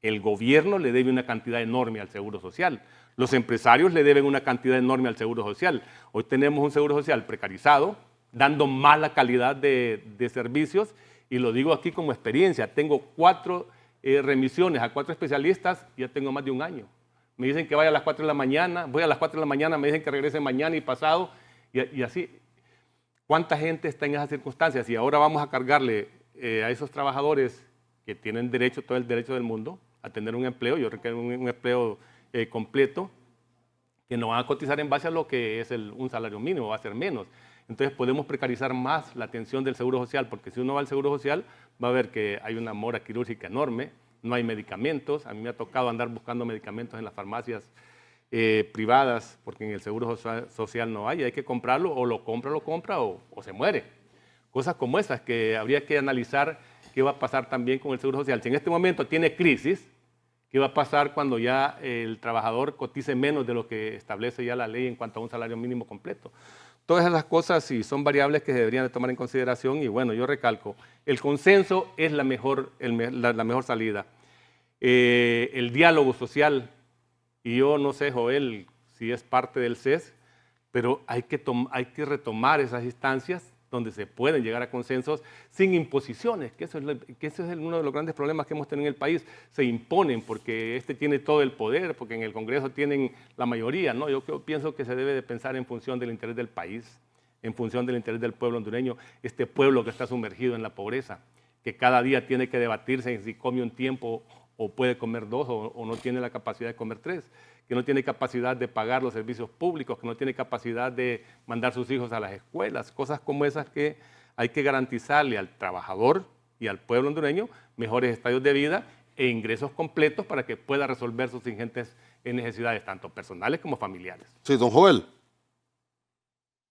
El gobierno le debe una cantidad enorme al seguro social. Los empresarios le deben una cantidad enorme al seguro social. Hoy tenemos un seguro social precarizado, dando mala calidad de servicios, y lo digo aquí como experiencia. Tengo 4 remisiones a 4 especialistas y ya tengo más de un año. Me dicen que vaya a las 4 de la mañana, voy a las 4 de la mañana, me dicen que regrese mañana y pasado, y así. ¿Cuánta gente está en esas circunstancias? Y ahora vamos a cargarle a esos trabajadores que tienen derecho, todo el derecho del mundo, a tener un empleo, yo requiero un empleo completo, que no van a cotizar en base a lo que es un salario mínimo, va a ser menos. Entonces podemos precarizar más la atención del seguro social, porque si uno va al seguro social, va a ver que hay una mora quirúrgica enorme, no hay medicamentos. A mí me ha tocado andar buscando medicamentos en las farmacias privadas, porque en el seguro social no hay que comprarlo, o lo compra o se muere. Cosas como esas que habría que analizar qué va a pasar también con el seguro social. Si en este momento tiene crisis, ¿qué va a pasar cuando ya el trabajador cotice menos de lo que establece ya la ley en cuanto a un salario mínimo completo? Todas esas cosas sí son variables que se deberían de tomar en consideración, y bueno, yo recalco, el consenso es la mejor salida. El diálogo social, y yo no sé, Joel, si es parte del CES, pero hay que retomar esas instancias donde se pueden llegar a consensos sin imposiciones, que eso es uno de los grandes problemas que hemos tenido en el país. Se imponen porque este tiene todo el poder, porque en el Congreso tienen la mayoría, ¿no? Yo pienso que se debe de pensar en función del interés del país, en función del interés del pueblo hondureño, este pueblo que está sumergido en la pobreza, que cada día tiene que debatirse en si come un tiempo o puede comer 2 o no tiene la capacidad de comer 3, que no tiene capacidad de pagar los servicios públicos, que no tiene capacidad de mandar sus hijos a las escuelas, cosas como esas que hay que garantizarle al trabajador y al pueblo hondureño mejores estadios de vida e ingresos completos para que pueda resolver sus ingentes necesidades, tanto personales como familiares. Sí, don Joel.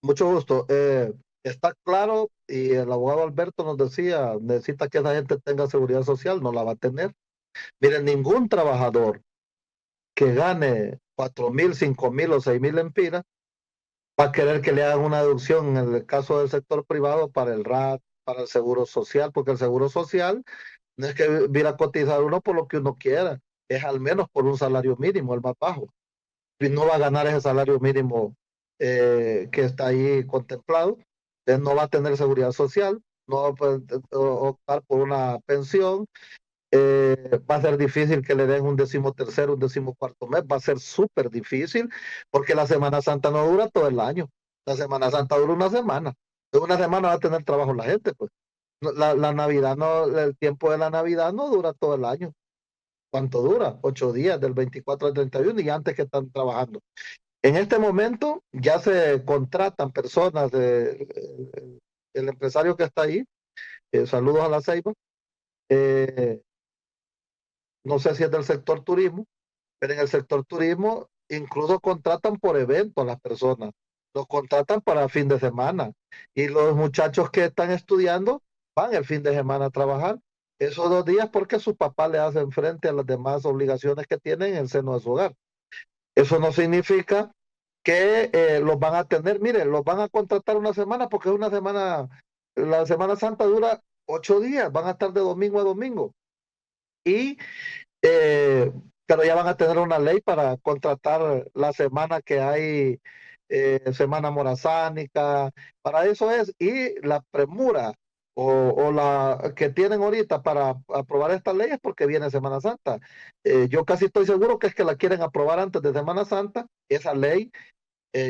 Mucho gusto. Está claro, y el abogado Alberto nos decía, necesita que esa gente tenga seguridad social, no la va a tener. Miren, ningún trabajador que gane 4.000, 5.000 o 6.000 empiras va a querer que le hagan una deducción en el caso del sector privado para el RAT, para el seguro social, porque el seguro social no es que viene a cotizar uno por lo que uno quiera, es al menos por un salario mínimo, el más bajo. Y no va a ganar ese salario mínimo que está ahí contemplado, no va a tener seguridad social, no va a poder optar por una pensión. Va a ser difícil que le den un 13º, un 14º mes, va a ser súper difícil, porque la Semana Santa no dura todo el año, la Semana Santa dura una semana, en una semana va a tener trabajo la gente, pues. La Navidad no, el tiempo de la Navidad no dura todo el año. ¿Cuánto dura? 8 días, del 24 al 31, y antes que están trabajando. En este momento ya se contratan personas, el empresario que está ahí, saludos a la Ceiba, eh, no sé si es del sector turismo, pero en el sector turismo incluso contratan por evento a las personas, los contratan para fin de semana y los muchachos que están estudiando van el fin de semana a trabajar esos 2 días porque sus papás le hacen frente a las demás obligaciones que tienen en el seno de su hogar. Eso no significa que los van a tener, mire, los van a contratar una semana porque es una semana, la Semana Santa dura 8 días, van a estar de domingo a domingo. Y eh, pero ya van a tener una ley para contratar la semana que hay semana morazánica, para eso es, y la premura o la que tienen ahorita para aprobar esta ley es porque viene Semana Santa. Yo casi estoy seguro que es que la quieren aprobar antes de Semana Santa, esa ley.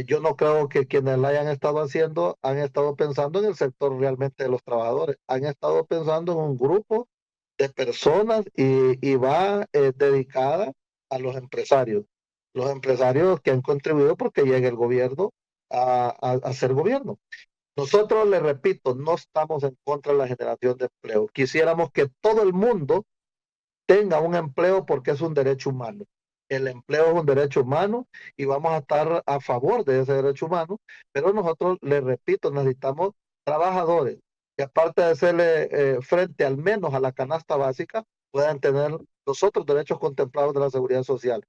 Yo no creo que quienes la hayan estado haciendo han estado pensando en el sector realmente de los trabajadores, han estado pensando en un grupo de personas y va dedicada a los empresarios que han contribuido porque llegue el gobierno a ser gobierno. Nosotros, les repito, no estamos en contra de la generación de empleo. Quisiéramos que todo el mundo tenga un empleo porque es un derecho humano. El empleo es un derecho humano y vamos a estar a favor de ese derecho humano, pero nosotros, les repito, necesitamos trabajadores que aparte de hacerle frente al menos a la canasta básica, puedan tener los otros derechos contemplados de la seguridad social.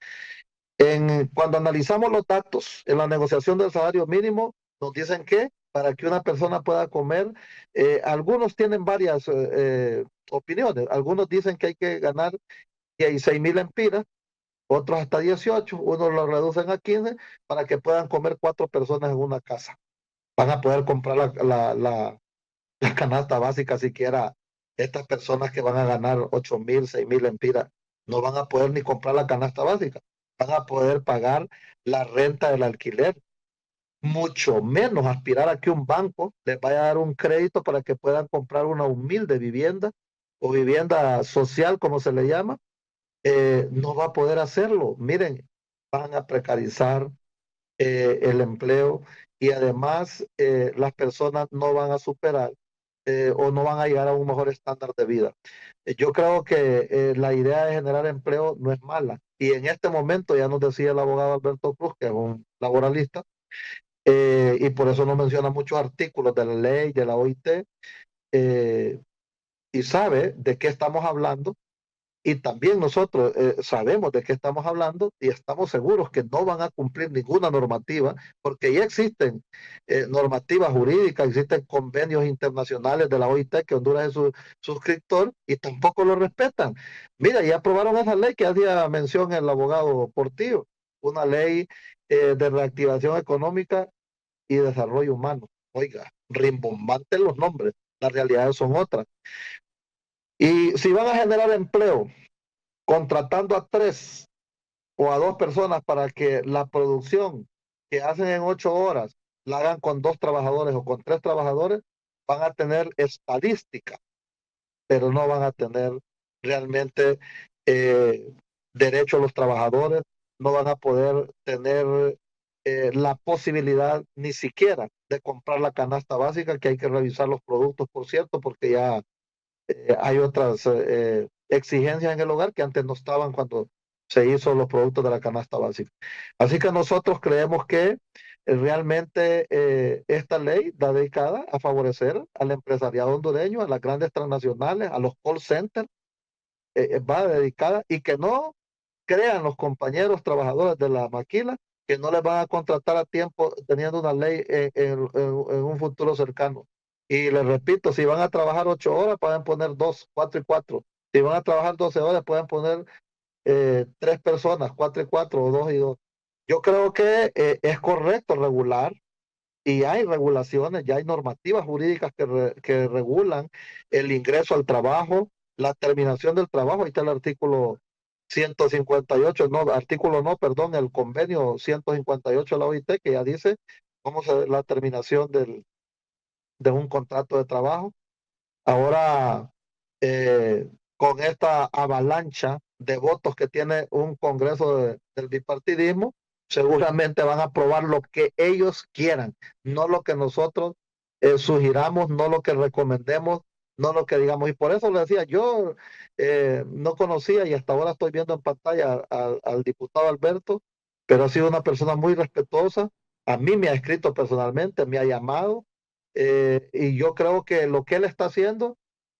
Cuando analizamos los datos en la negociación del salario mínimo, nos dicen que para que una persona pueda comer, algunos tienen varias opiniones. Algunos dicen que hay que ganar 16,000 empiras, otros hasta 18, unos lo reducen a 15 para que puedan comer 4 personas en una casa. Van a poder comprar la canasta básica siquiera. Estas personas que van a ganar 8,000, 6,000 empiras, no van a poder ni comprar la canasta básica. Van a poder pagar la renta del alquiler. Mucho menos aspirar a que un banco les vaya a dar un crédito para que puedan comprar una humilde vivienda o vivienda social, como se le llama. No va a poder hacerlo. Miren, van a precarizar el empleo y además las personas no van a superar o no van a llegar a un mejor estándar de vida. Yo creo que la idea de generar empleo no es mala y en este momento ya nos decía el abogado Alberto Cruz, que es un laboralista, y por eso no menciona muchos artículos de la ley, de la OIT, y sabe de qué estamos hablando. Y también nosotros sabemos de qué estamos hablando y estamos seguros que no van a cumplir ninguna normativa, porque ya existen normativas jurídicas, existen convenios internacionales de la OIT que Honduras es su suscriptor y tampoco lo respetan. Mira, ya aprobaron esa ley que hacía mención el abogado Portillo, una ley de reactivación económica y desarrollo humano. Oiga, rimbombantes los nombres, las realidades son otras. Y si van a generar empleo contratando a 3 o a 2 personas para que la producción que hacen en 8 horas la hagan con 2 trabajadores o con 3 trabajadores, van a tener estadística, pero no van a tener realmente derecho a los trabajadores, no van a poder tener la posibilidad ni siquiera de comprar la canasta básica, que hay que revisar los productos, por cierto, porque ya hay otras exigencias en el hogar que antes no estaban cuando se hizo los productos de la canasta básica. Así que nosotros creemos que realmente esta ley está dedicada a favorecer al empresariado hondureño, a las grandes transnacionales, a los call centers, va dedicada y que no crean los compañeros trabajadores de la maquila que no les van a contratar a tiempo teniendo una ley en un futuro cercano. Y les repito, si van a trabajar 8 horas, pueden poner 2, 4 y 4. Si van a trabajar 12 horas, pueden poner 3 personas, 4 y 4 o 2 y 2. Yo creo que es correcto regular y hay regulaciones, ya hay normativas jurídicas que regulan el ingreso al trabajo, la terminación del trabajo. Ahí está el artículo 158, perdón, el convenio 158 de la OIT, que ya dice cómo la terminación de un contrato de trabajo. Ahora, con esta avalancha de votos que tiene un Congreso del bipartidismo, seguramente van a aprobar lo que ellos quieran, no lo que nosotros sugiramos, no lo que recomendemos, no lo que digamos. Y por eso le decía, yo no conocía y hasta ahora estoy viendo en pantalla al diputado Alberto, pero ha sido una persona muy respetuosa. A mí me ha escrito personalmente, me ha llamado, y yo creo que lo que él está haciendo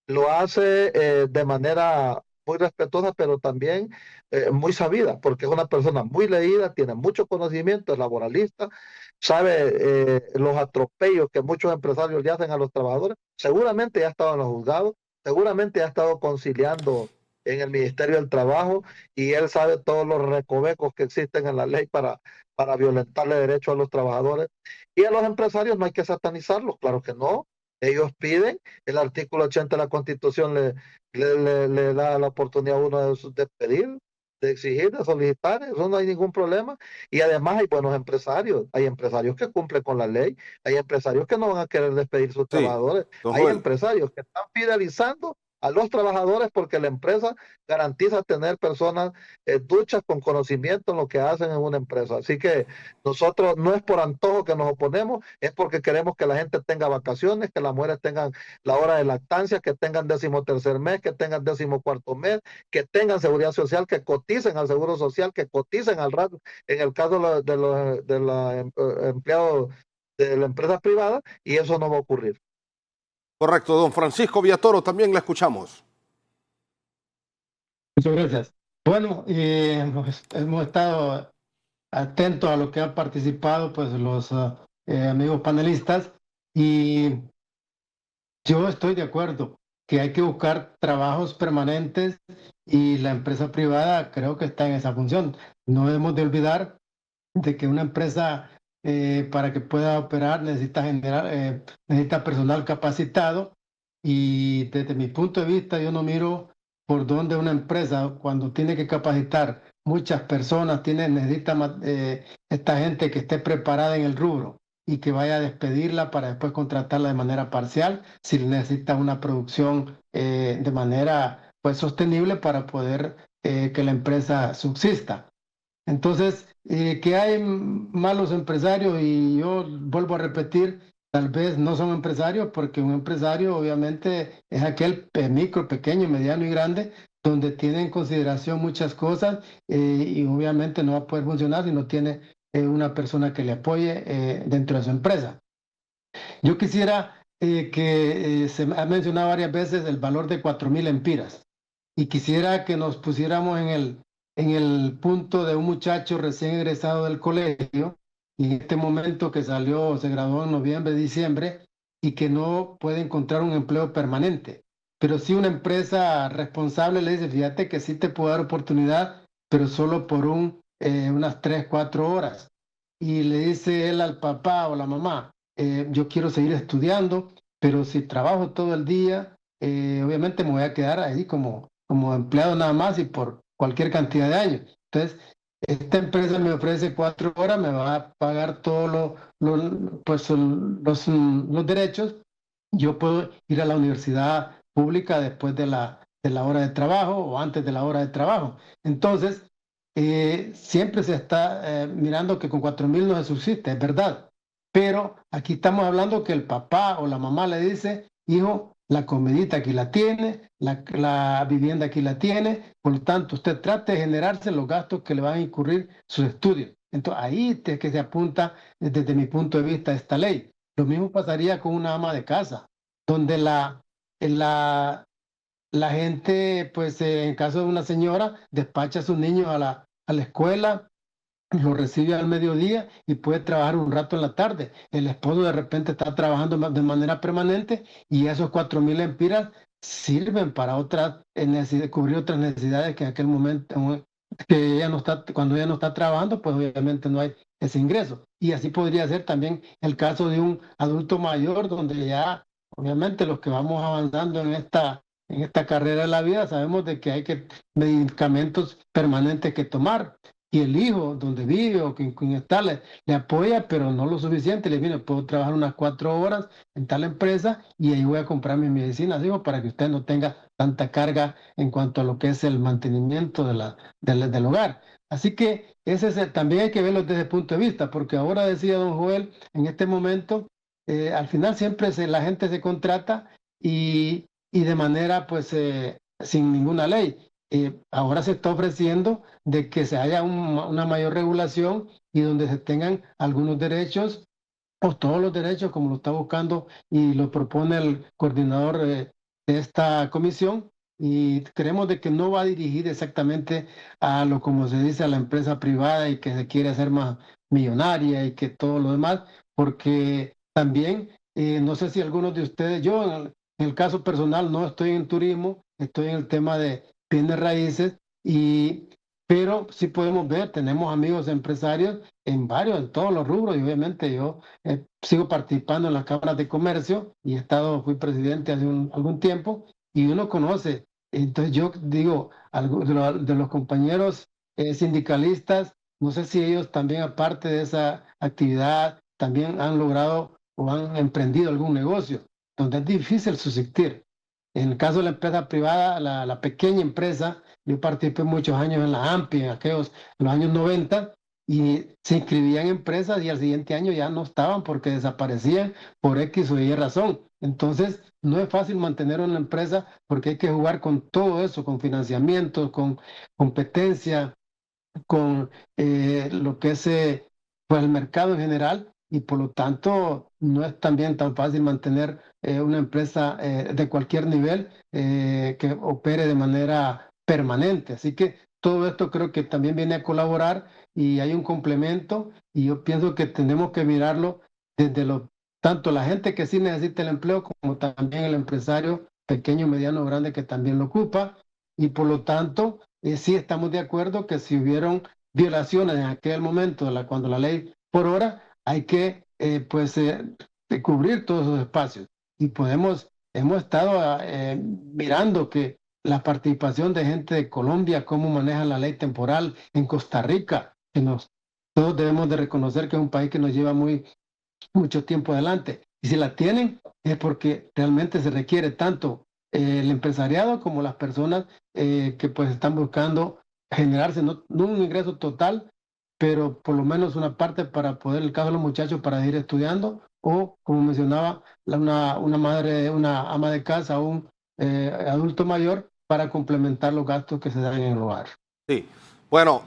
lo hace de manera muy respetuosa, pero también muy sabida, porque es una persona muy leída, tiene mucho conocimiento, es laboralista, sabe los atropellos que muchos empresarios le hacen a los trabajadores. Seguramente ya ha estado en los juzgados, seguramente ha estado conciliando en el Ministerio del Trabajo, y él sabe todos los recovecos que existen en la ley para violentarle derechos a los trabajadores. Y a los empresarios no hay que satanizarlos, claro que no. Ellos piden, el artículo 80 de la Constitución le da la oportunidad a uno de pedir, de exigir, de solicitar, eso no hay ningún problema. Y además hay empresarios que cumplen con la ley, hay empresarios que no van a querer despedir sus Sí, trabajadores, don hay Joel. empresarios que están fidelizando a los trabajadores porque la empresa garantiza tener personas duchas con conocimiento en lo que hacen en una empresa. Así que nosotros no es por antojo que nos oponemos, es porque queremos que la gente tenga vacaciones, que las mujeres tengan la hora de lactancia, que tengan 13º mes, que tengan 14º mes, que tengan seguridad social, que coticen al seguro social, que coticen al RAT, en el caso de los empleados de la empresa privada, y eso no va a ocurrir. Correcto, don Francisco Villatoro, también le escuchamos. Muchas gracias. Bueno, hemos estado atentos a lo que han participado pues los amigos panelistas, y yo estoy de acuerdo que hay que buscar trabajos permanentes, y la empresa privada creo que está en esa función. No debemos de olvidar de que una empresa para que pueda operar necesita personal capacitado, y desde mi punto de vista yo no miro por dónde una empresa cuando tiene que capacitar muchas personas necesita esta gente que esté preparada en el rubro y que vaya a despedirla para después contratarla de manera parcial si necesita una producción de manera pues sostenible para poder que la empresa subsista. Entonces, que hay malos empresarios, y yo vuelvo a repetir, tal vez no son empresarios, porque un empresario obviamente es aquel micro, pequeño, mediano y grande, donde tiene en consideración muchas cosas, y obviamente no va a poder funcionar si no tiene una persona que le apoye dentro de su empresa. Yo quisiera que se ha mencionado varias veces el valor de 4.000 empiras, y quisiera que nos pusiéramos en el punto de un muchacho recién egresado del colegio, y en este momento que salió, se graduó en noviembre, diciembre, y que no puede encontrar un empleo permanente. Pero si una empresa responsable le dice, fíjate que sí te puedo dar oportunidad, pero solo por unas 3, 4 horas. Y le dice él al papá o la mamá, yo quiero seguir estudiando, pero si trabajo todo el día, obviamente me voy a quedar ahí como empleado nada más y por cualquier cantidad de años. Entonces, esta empresa me ofrece 4 horas, me va a pagar todos los derechos. Yo puedo ir a la universidad pública después de la hora de trabajo o antes de la hora de trabajo. Entonces, siempre se está mirando que con 4.000 no se subsiste, es verdad. Pero aquí estamos hablando que el papá o la mamá le dice, hijo, la comidita aquí la tiene, la vivienda aquí la tiene, por lo tanto usted trate de generarse los gastos que le van a incurrir sus estudios. Entonces ahí es que se apunta desde mi punto de vista esta ley. Lo mismo pasaría con una ama de casa, donde la gente, pues en caso de una señora, despacha a sus niños a la escuela, lo recibe al mediodía y puede trabajar un rato en la tarde. El esposo de repente está trabajando de manera permanente, y esos 4.000 empiras sirven para cubrir otras necesidades que en aquel momento, que ella no está, cuando ella no está trabajando, pues obviamente no hay ese ingreso. Y así podría ser también el caso de un adulto mayor, donde ya obviamente los que vamos avanzando en esta carrera de la vida sabemos de que hay medicamentos permanentes que tomar. Y el hijo donde vive o quien está le apoya, pero no lo suficiente. Le dice, puedo trabajar unas 4 horas en tal empresa y ahí voy a comprar mis medicinas, digo, para que usted no tenga tanta carga en cuanto a lo que es el mantenimiento del hogar. Así que también hay que verlo desde ese punto de vista, porque ahora decía don Joel, en este momento, al final siempre la gente se contrata, y y de manera pues sin ninguna ley. Ahora se está ofreciendo de que se haya una mayor regulación y donde se tengan algunos derechos o todos los derechos como lo está buscando y lo propone el coordinador de esta comisión, y creemos de que no va a dirigir exactamente a lo como se dice a la empresa privada y que se quiere hacer más millonaria y que todo lo demás, porque también no sé si algunos de ustedes, yo en el caso personal no estoy en turismo, estoy en el tema de bienes raíces, pero sí podemos ver, tenemos amigos empresarios en en todos los rubros, y obviamente yo sigo participando en las cámaras de comercio y fui presidente hace algún tiempo, y uno conoce. Entonces yo digo, de los compañeros sindicalistas, no sé si ellos también, aparte de esa actividad, también han logrado o han emprendido algún negocio, donde es difícil subsistir. En el caso de la empresa privada, la pequeña empresa, yo participé muchos años en la AMPI, en los años 90, y se inscribían empresas y al siguiente año ya no estaban porque desaparecían por X o Y razón. Entonces, no es fácil mantener una empresa porque hay que jugar con todo eso, con financiamiento, con competencia, con lo que es pues el mercado en general, y por lo tanto no es también tan fácil mantener una empresa de cualquier nivel que opere de manera permanente. Así que todo esto creo que también viene a colaborar y hay un complemento, y yo pienso que tenemos que mirarlo desde tanto la gente que sí necesita el empleo como también el empresario pequeño, mediano, grande que también lo ocupa, y por lo tanto sí estamos de acuerdo que si hubieron violaciones en aquel momento, cuando la ley por hora, hay que cubrir todos esos espacios. Y hemos estado mirando que la participación de gente de Colombia, cómo manejan la ley temporal en Costa Rica, todos debemos de reconocer que es un país que nos lleva mucho tiempo adelante. Y si la tienen es porque realmente se requiere tanto el empresariado como las personas que pues están buscando generarse no un ingreso total, pero por lo menos una parte para poder, el caso de los muchachos, para ir estudiando, o como mencionaba, una madre, una ama de casa o un adulto mayor para complementar los gastos que se dan en el hogar. Sí, bueno,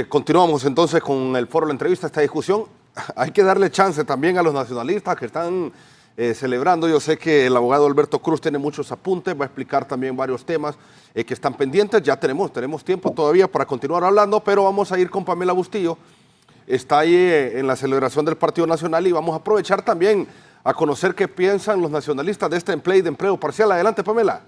continuamos entonces con el foro, la entrevista, esta discusión. Hay que darle chance también a los nacionalistas que están celebrando. Yo sé que el abogado Alberto Cruz tiene muchos apuntes, va a explicar también varios temas que están pendientes. Ya tenemos tiempo todavía para continuar hablando, pero vamos a ir con Pamela Bustillo. Está ahí en la celebración del Partido Nacional y vamos a aprovechar también a conocer qué piensan los nacionalistas de este empleo parcial. Adelante, Pamela.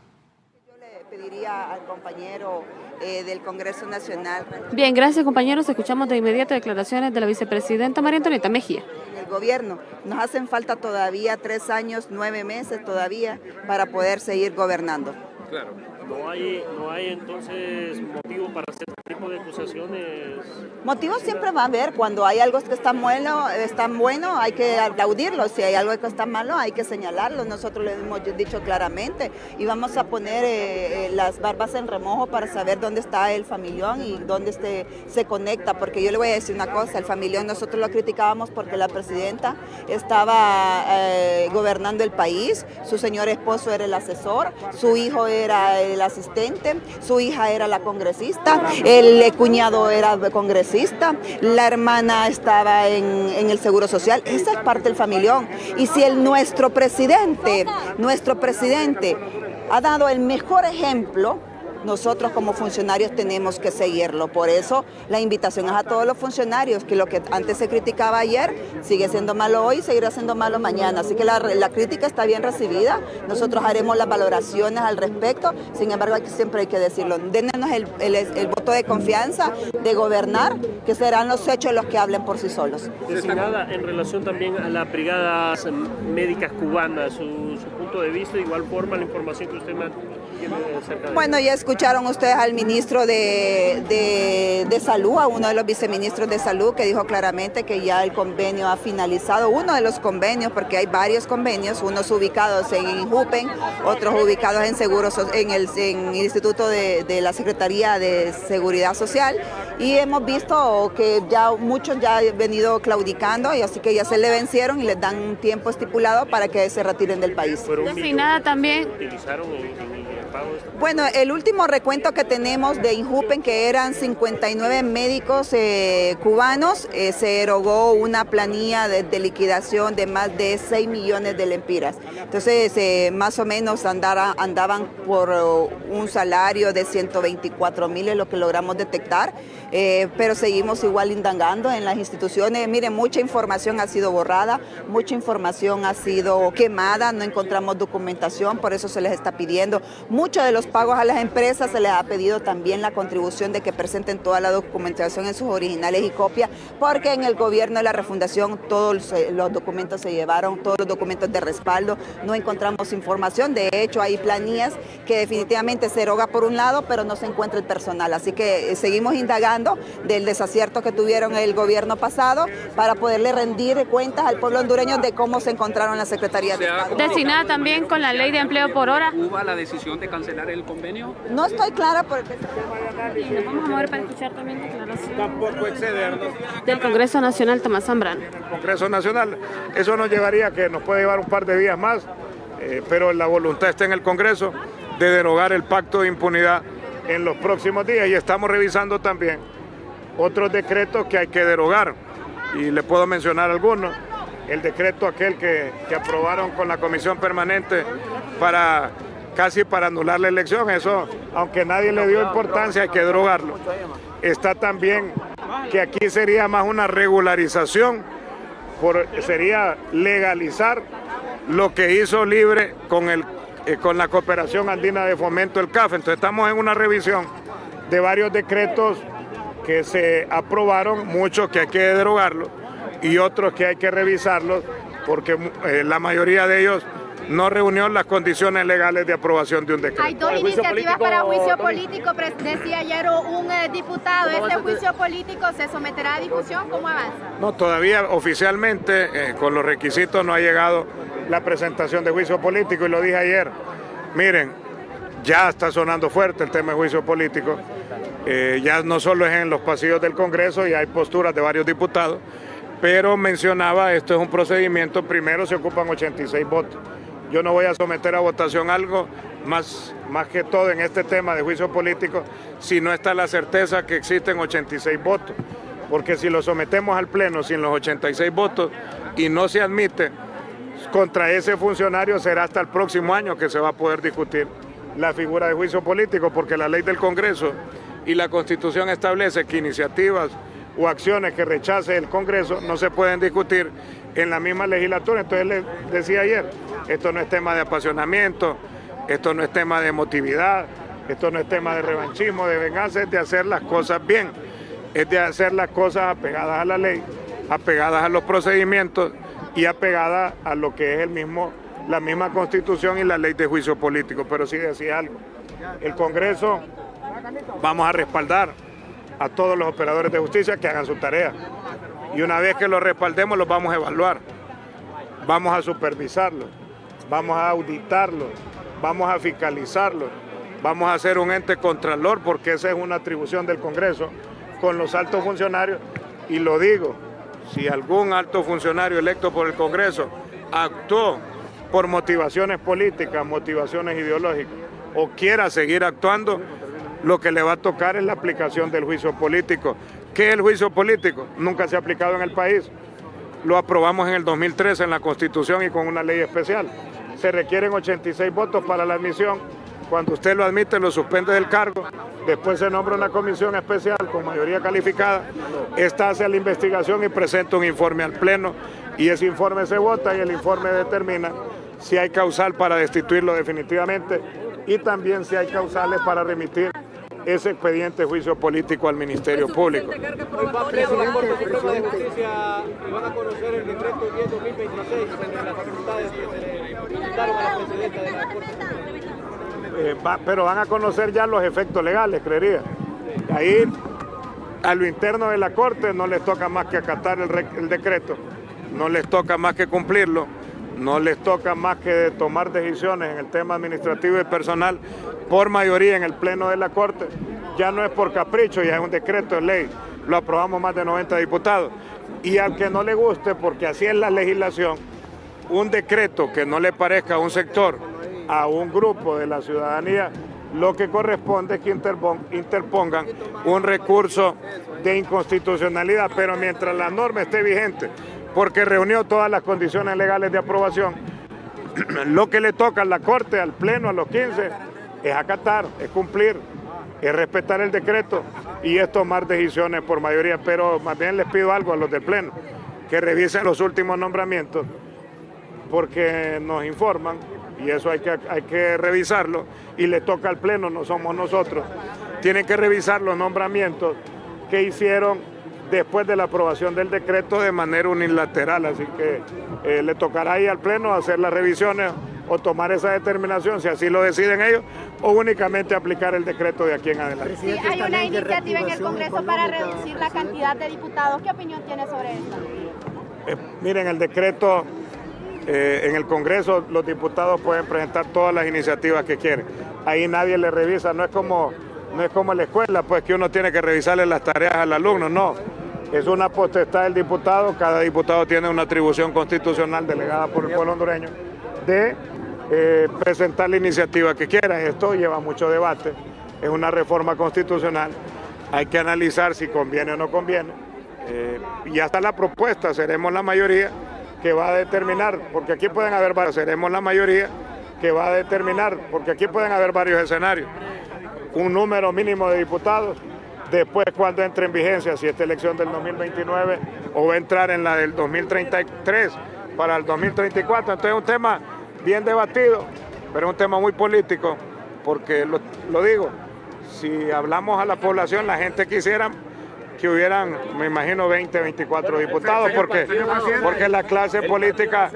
Yo le pediría al compañero del Congreso Nacional. Bien, gracias, compañeros. Escuchamos de inmediato declaraciones de la vicepresidenta María Antonieta Mejía. El gobierno, nos hacen falta todavía 3 años, 9 meses todavía para poder seguir gobernando. Claro. No hay entonces motivo para hacer este tipo de acusaciones. Motivos siempre va a haber. Cuando hay algo que está bueno, hay que aplaudirlo. Si hay algo que está malo, hay que señalarlo. Nosotros lo hemos dicho claramente y vamos a poner las barbas en remojo para saber dónde está el familión y dónde se conecta. Porque yo le voy a decir una cosa, el familión nosotros lo criticábamos porque la presidenta estaba gobernando el país, su señor esposo era el asesor, su hijo era el asistente, su hija era la congresista, el cuñado era congresista, la hermana estaba en el Seguro Social. Esa es parte del familión. Y si nuestro presidente ha dado el mejor ejemplo, nosotros como funcionarios tenemos que seguirlo. Por eso la invitación es a todos los funcionarios, que lo que antes se criticaba ayer sigue siendo malo hoy y seguirá siendo malo mañana. Así que la crítica está bien recibida. Nosotros haremos las valoraciones al respecto. Sin embargo, siempre hay que decirlo. Dénenos el voto de confianza de gobernar, que serán los hechos los que hablen por sí solos. Designada, en relación también a las brigadas médicas cubanas, su punto de vista, de igual forma la información que usted me tiene acerca de... Bueno, ya escuché escucharon ustedes al ministro de Salud, a uno de los viceministros de Salud, que dijo claramente que ya el convenio ha finalizado, uno de los convenios, porque hay varios convenios, unos ubicados en INJUPEN, otros ubicados en en el Instituto de la Secretaría de Seguridad Social, y hemos visto que ya muchos ya han venido claudicando, y así que ya se le vencieron y les dan un tiempo estipulado para que se retiren del país. Designada también. Bueno, el último recuento que tenemos de INJUPEN, que eran 59 médicos cubanos, se erogó una planilla de liquidación de más de 6 millones de lempiras. Entonces, más o menos andaban por un salario de 124,000, es lo que logramos detectar, pero seguimos igual indagando en las instituciones. Miren, mucha información ha sido borrada, mucha información ha sido quemada, no encontramos documentación, por eso se les está pidiendo. Muchos de los pagos a las empresas se les ha pedido también la contribución de que presenten toda la documentación en sus originales y copias, porque en el gobierno de la refundación todos los documentos se llevaron, todos los documentos de respaldo, no encontramos información. De hecho, hay planillas que definitivamente se eroga por un lado, pero no se encuentra el personal. Así que seguimos indagando del desacierto que tuvieron el gobierno pasado para poderle rendir cuentas al pueblo hondureño de cómo se encontraron las secretarías de Estado. Designada también con la ley de empleo por hora. ¿Hubo la decisión de cancelar el convenio? No estoy clara porque... Nos vamos a mover para escuchar también declaraciones. Tampoco excedernos. Del Congreso Nacional, Tomás Zambrano. Congreso Nacional, eso nos llevaría a que nos puede llevar un par de días más, pero la voluntad está en el Congreso de derogar el pacto de impunidad en los próximos días, y estamos revisando también otros decretos que hay que derogar, y le puedo mencionar algunos. El decreto aquel que aprobaron con la Comisión Permanente casi para anular la elección, eso, aunque nadie le dio importancia, hay que derogarlo. Está también que aquí sería más una regularización, sería legalizar lo que hizo Libre con la Cooperación Andina de Fomento, el CAF. Entonces estamos en una revisión de varios decretos que se aprobaron, muchos que hay que derogarlos y otros que hay que revisarlos, porque la mayoría de ellos no reunió las condiciones legales de aprobación de un decreto. Hay dos iniciativas para juicio político, decía ayer un diputado. ¿Este juicio político se someterá a discusión? ¿Cómo avanza? No, todavía oficialmente con los requisitos no ha llegado la presentación de juicio político, y lo dije ayer. Miren, ya está sonando fuerte el tema de juicio político, ya no solo es en los pasillos del Congreso, ya hay posturas de varios diputados, pero mencionaba, esto es un procedimiento, primero se ocupan 86 votos. Yo no voy a someter a votación algo más que todo en este tema de juicio político si no está la certeza que existen 86 votos, porque si lo sometemos al Pleno sin los 86 votos y no se admite, contra ese funcionario será hasta el próximo año que se va a poder discutir la figura de juicio político, porque la ley del Congreso y la Constitución establece que iniciativas o acciones que rechace el Congreso no se pueden discutir en la misma legislatura. Entonces les decía ayer, esto no es tema de apasionamiento, esto no es tema de emotividad, esto no es tema de revanchismo, de venganza, es de hacer las cosas bien, es de hacer las cosas apegadas a la ley, apegadas a los procedimientos y apegadas a lo que es la misma Constitución y la ley de juicio político. Pero sí decía algo, el Congreso vamos a respaldar a todos los operadores de justicia que hagan su tarea, y una vez que los respaldemos los vamos a evaluar, vamos a supervisarlos, vamos a auditarlos, vamos a fiscalizarlos, vamos a hacer un ente contralor, porque esa es una atribución del Congreso con los altos funcionarios. Y lo digo, si algún alto funcionario electo por el Congreso actuó por motivaciones políticas, motivaciones ideológicas, o quiera seguir actuando, lo que le va a tocar es la aplicación del juicio político. ¿Qué es el juicio político? Nunca se ha aplicado en el país. Lo aprobamos en el 2013 en la Constitución y con una ley especial. Se requieren 86 votos para la admisión. Cuando usted lo admite, lo suspende del cargo. Después se nombra una comisión especial con mayoría calificada. Esta hace la investigación y presenta un informe al Pleno. Y ese informe se vota y el informe determina si hay causal para destituirlo definitivamente y también si hay causales para remitir ese expediente de juicio político al Ministerio Público. Presidente, ¿van a conocer el decreto 10/2026 de las facultades que se le quitaron a la presidenta de la Corte? pero van a conocer ya los efectos legales, creería. Ahí, a lo interno de la Corte no les toca más que acatar el decreto, no les toca más que cumplirlo, no les toca más que tomar decisiones en el tema administrativo y personal por mayoría en el Pleno de la Corte. Ya no es por capricho, ya es un decreto de ley, lo aprobamos más de 90 diputados. Y al que no le guste, porque así es la legislación, un decreto que no le parezca a un sector, a un grupo de la ciudadanía, lo que corresponde es que interpongan un recurso de inconstitucionalidad, pero mientras la norma esté vigente, porque reunió todas las condiciones legales de aprobación, lo que le toca a la Corte, al Pleno, a los 15, es acatar, es cumplir, es respetar el decreto y es tomar decisiones por mayoría. Pero más bien les pido algo a los del Pleno, que revisen los últimos nombramientos, porque nos informan, y eso hay que revisarlo, y le toca al Pleno, no somos nosotros. Tienen que revisar los nombramientos que hicieron después de la aprobación del decreto de manera unilateral, así que le tocará ahí al Pleno hacer las revisiones o tomar esa determinación, si así lo deciden ellos, o únicamente aplicar el decreto de aquí en adelante. Sí, hay una iniciativa en el Congreso para reducir la cantidad de diputados. ¿Qué opinión tiene sobre esto? Miren, el decreto, en el Congreso los diputados pueden presentar todas las iniciativas que quieren. Ahí nadie le revisa, no es como en la escuela, pues que uno tiene que revisarle las tareas al alumno, no. Es una potestad del diputado, cada diputado tiene una atribución constitucional delegada por el pueblo hondureño de presentar la iniciativa que quiera. Esto lleva mucho debate, es una reforma constitucional, hay que analizar si conviene o no conviene. Y hasta la propuesta, seremos la mayoría que va a determinar, porque aquí pueden haber varios, seremos la mayoría que va a determinar, porque aquí pueden haber varios escenarios, un número mínimo de diputados, después cuando entre en vigencia, si esta elección del 2029 o va a entrar en la del 2033 para el 2034, entonces es un tema bien debatido, pero es un tema muy político, porque lo digo, si hablamos a la población, la gente quisiera que hubieran, me imagino, 20, 24 diputados, porque la clase política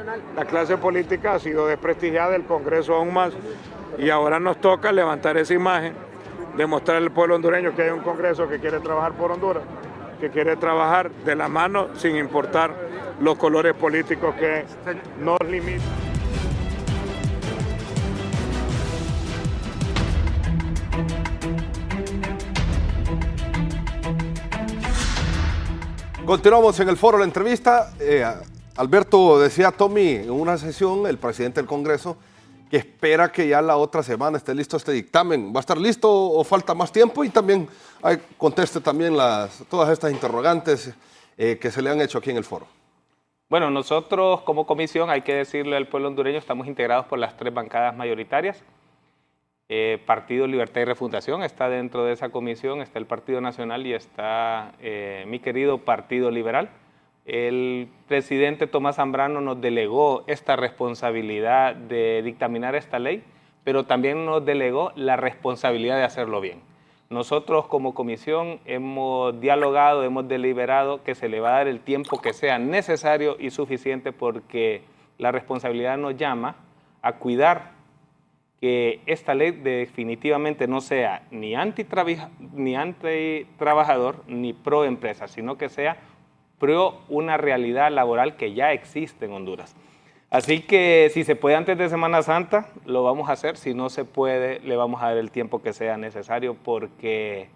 ha sido desprestigiada, el Congreso aún más, y ahora nos toca levantar esa imagen, demostrar al pueblo hondureño que hay un Congreso que quiere trabajar por Honduras, que quiere trabajar de la mano sin importar los colores políticos que nos limitan. Continuamos en el foro, la entrevista. Alberto decía, Tommy, en una sesión, el presidente del Congreso, que espera que ya la otra semana esté listo este dictamen. ¿Va a estar listo o falta más tiempo? Y también conteste también todas estas interrogantes que se le han hecho aquí en el foro. Bueno, nosotros como comisión, hay que decirle al pueblo hondureño, estamos integrados por las 3 bancadas mayoritarias. Partido Libertad y Refundación está dentro de esa comisión, está el Partido Nacional y está mi querido Partido Liberal. El presidente Tomás Zambrano nos delegó esta responsabilidad de dictaminar esta ley, pero también nos delegó la responsabilidad de hacerlo bien. Nosotros como comisión hemos dialogado, hemos deliberado que se le va a dar el tiempo que sea necesario y suficiente, porque la responsabilidad nos llama a cuidar que esta ley definitivamente no sea ni antitrabajador ni pro empresa, sino que sea pro una realidad laboral que ya existe en Honduras. Así que si se puede antes de Semana Santa, lo vamos a hacer. Si no se puede, le vamos a dar el tiempo que sea necesario, porque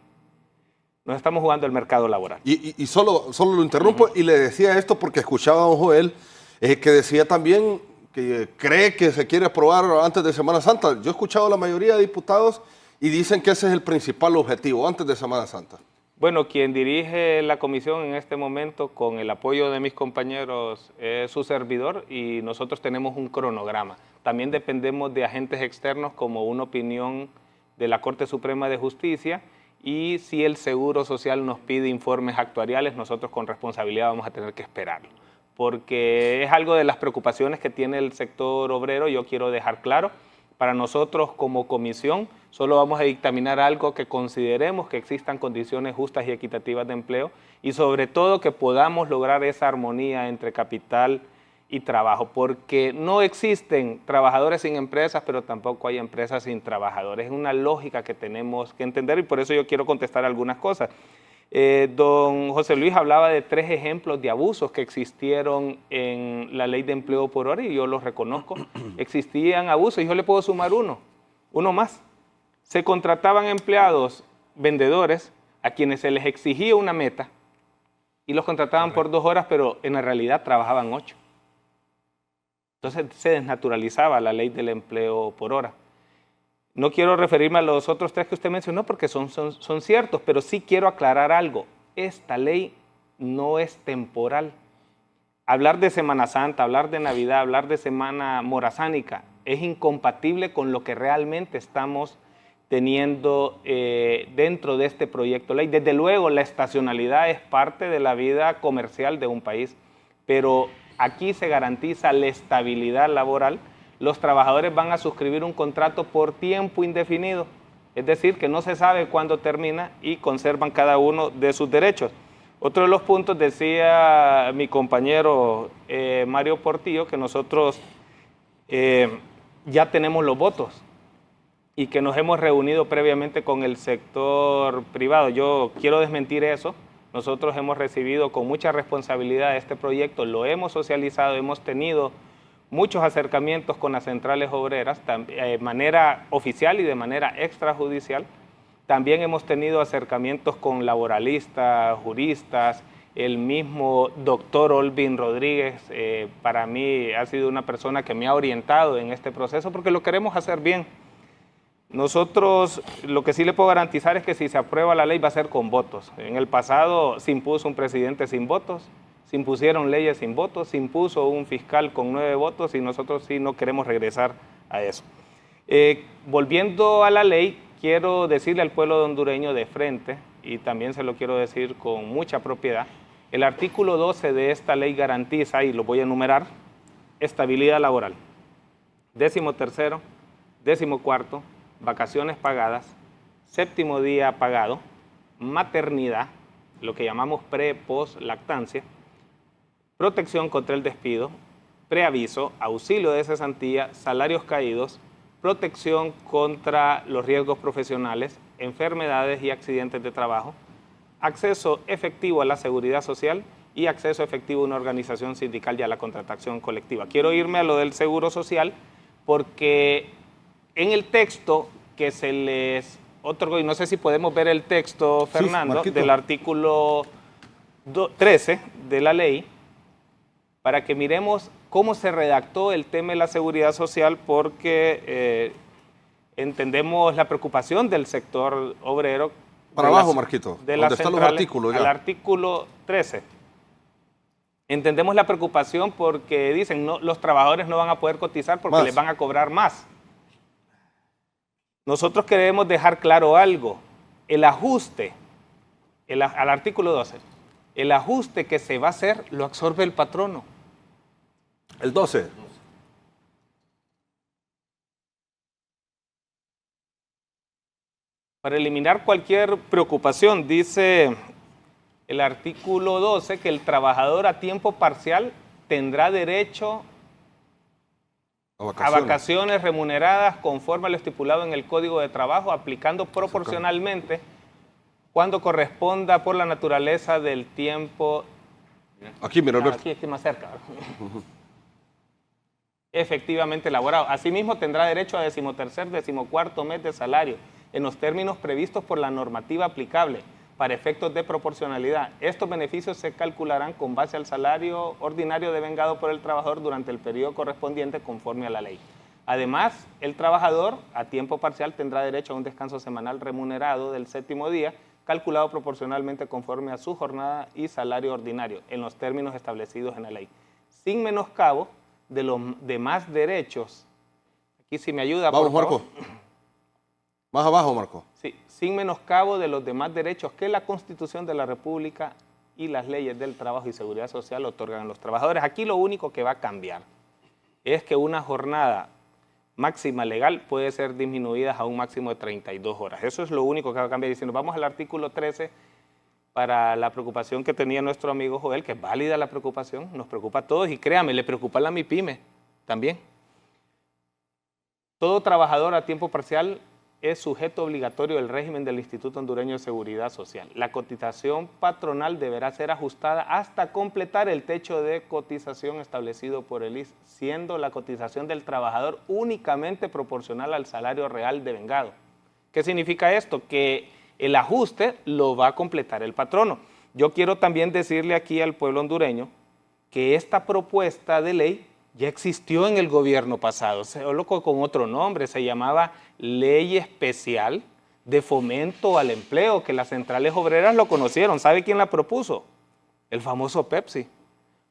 nos estamos jugando el mercado laboral. Y solo lo interrumpo y le decía esto porque escuchaba a don Joel que decía también que cree que se quiere aprobar antes de Semana Santa. Yo he escuchado a la mayoría de diputados y dicen que ese es el principal objetivo, antes de Semana Santa. Bueno, quien dirige la comisión en este momento, con el apoyo de mis compañeros, es su servidor, y nosotros tenemos un cronograma. También dependemos de agentes externos, como una opinión de la Corte Suprema de Justicia, y si el Seguro Social nos pide informes actuariales, nosotros con responsabilidad vamos a tener que esperarlo, porque es algo de las preocupaciones que tiene el sector obrero. Yo quiero dejar claro, para nosotros como comisión solo vamos a dictaminar algo que consideremos que existan condiciones justas y equitativas de empleo, y sobre todo que podamos lograr esa armonía entre capital y trabajo, porque no existen trabajadores sin empresas, pero tampoco hay empresas sin trabajadores. Es una lógica que tenemos que entender y por eso yo quiero contestar algunas cosas. Don José Luis hablaba de 3 ejemplos de abusos que existieron en la ley de empleo por hora y yo los reconozco. Existían abusos y yo le puedo sumar uno más. Se contrataban empleados vendedores a quienes se les exigía una meta y los contrataban por 2 horas, pero en la realidad trabajaban 8. Entonces se desnaturalizaba la ley del empleo por hora. No quiero referirme a los otros 3 que usted mencionó porque son ciertos, pero sí quiero aclarar algo. Esta ley no es temporal. Hablar de Semana Santa, hablar de Navidad, hablar de Semana Morazánica es incompatible con lo que realmente estamos teniendo dentro de este proyecto de ley. Desde luego, la estacionalidad es parte de la vida comercial de un país, pero aquí se garantiza la estabilidad laboral. Los trabajadores van a suscribir un contrato por tiempo indefinido, es decir, que no se sabe cuándo termina y conservan cada uno de sus derechos. Otro de los puntos, decía mi compañero Mario Portillo, que nosotros ya tenemos los votos y que nos hemos reunido previamente con el sector privado. Yo quiero desmentir eso. Nosotros hemos recibido con mucha responsabilidad este proyecto, lo hemos socializado, hemos tenido muchos acercamientos con las centrales obreras, de manera oficial y de manera extrajudicial. También hemos tenido acercamientos con laboralistas, juristas, el mismo doctor Olvin Rodríguez, para mí ha sido una persona que me ha orientado en este proceso porque lo queremos hacer bien. Nosotros lo que sí le puedo garantizar es que si se aprueba la ley va a ser con votos. En el pasado se impuso un presidente sin votos, se impusieron leyes sin votos, se impuso un fiscal con 9 votos y nosotros sí no queremos regresar a eso. Volviendo a la ley, quiero decirle al pueblo hondureño de frente, y también se lo quiero decir con mucha propiedad, el artículo 12 de esta ley garantiza, y lo voy a enumerar, estabilidad laboral. 13º, 14º, vacaciones pagadas, 7º día pagado, maternidad, lo que llamamos pre-post-lactancia, protección contra el despido, preaviso, auxilio de cesantía, salarios caídos, protección contra los riesgos profesionales, enfermedades y accidentes de trabajo, acceso efectivo a la seguridad social y acceso efectivo a una organización sindical y a la contratación colectiva. Quiero irme a lo del seguro social porque en el texto que se les otorgó, y no sé si podemos ver el texto, Fernando, sí, del artículo 13 de la ley, para que miremos cómo se redactó el tema de la seguridad social, porque entendemos la preocupación del sector obrero. Para abajo, Marquito, donde están los artículos. Al artículo 13. Entendemos la preocupación porque dicen no, los trabajadores no van a poder cotizar porque les van a cobrar más. Nosotros queremos dejar claro algo. El ajuste, al artículo 12, el ajuste que se va a hacer lo absorbe el patrono. El 12. Para eliminar cualquier preocupación, dice el artículo 12 que el trabajador a tiempo parcial tendrá derecho a vacaciones remuneradas conforme a lo estipulado en el Código de Trabajo, aplicando proporcionalmente cuando corresponda por la naturaleza del tiempo. Aquí, mira, Alberto. Aquí más cerca. Efectivamente elaborado. Asimismo, tendrá derecho a 13º, 14º mes de salario en los términos previstos por la normativa aplicable para efectos de proporcionalidad. Estos beneficios se calcularán con base al salario ordinario devengado por el trabajador durante el periodo correspondiente conforme a la ley. Además, el trabajador a tiempo parcial tendrá derecho a un descanso semanal remunerado del 7º día, calculado proporcionalmente conforme a su jornada y salario ordinario, en los términos establecidos en la ley, sin menoscabo de los demás derechos. Aquí si me ayuda, vamos, por favor. Marco. Más abajo, Marco. Sí, sin menoscabo de los demás derechos que la Constitución de la República y las leyes del trabajo y seguridad social otorgan a los trabajadores. Aquí lo único que va a cambiar es que una jornada máxima legal puede ser disminuida a un máximo de 32 horas. Eso es lo único que va a cambiar. Y si nos vamos al artículo 13, para la preocupación que tenía nuestro amigo Joel, que es válida la preocupación, nos preocupa a todos y créame, le preocupa a la MIPYME también. Todo trabajador a tiempo parcial es sujeto obligatorio del régimen del Instituto Hondureño de Seguridad Social. La cotización patronal deberá ser ajustada hasta completar el techo de cotización establecido por el ISS, siendo la cotización del trabajador únicamente proporcional al salario real devengado. ¿Qué significa esto? Que el ajuste lo va a completar el patrono. Yo quiero también decirle aquí al pueblo hondureño que esta propuesta de ley ya existió en el gobierno pasado, solo con otro nombre, se llamaba Ley Especial de Fomento al Empleo, que las centrales obreras lo conocieron. ¿Sabe quién la propuso? El famoso Pepsi.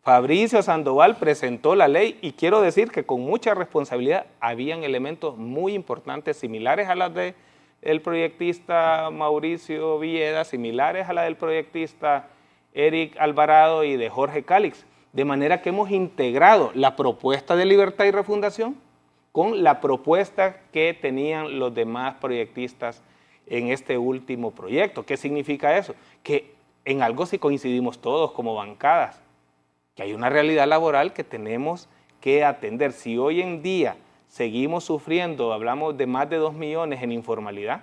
Fabricio Sandoval presentó la ley y quiero decir que con mucha responsabilidad habían elementos muy importantes, similares a las del proyectista Mauricio Villeda, similares a la del proyectista Eric Alvarado y de Jorge Cálix. De manera que hemos integrado la propuesta de Libertad y Refundación con la propuesta que tenían los demás proyectistas en este último proyecto. ¿Qué significa eso? Que en algo sí coincidimos todos como bancadas, que hay una realidad laboral que tenemos que atender. Si hoy en día seguimos sufriendo, hablamos de más de 2 millones en informalidad,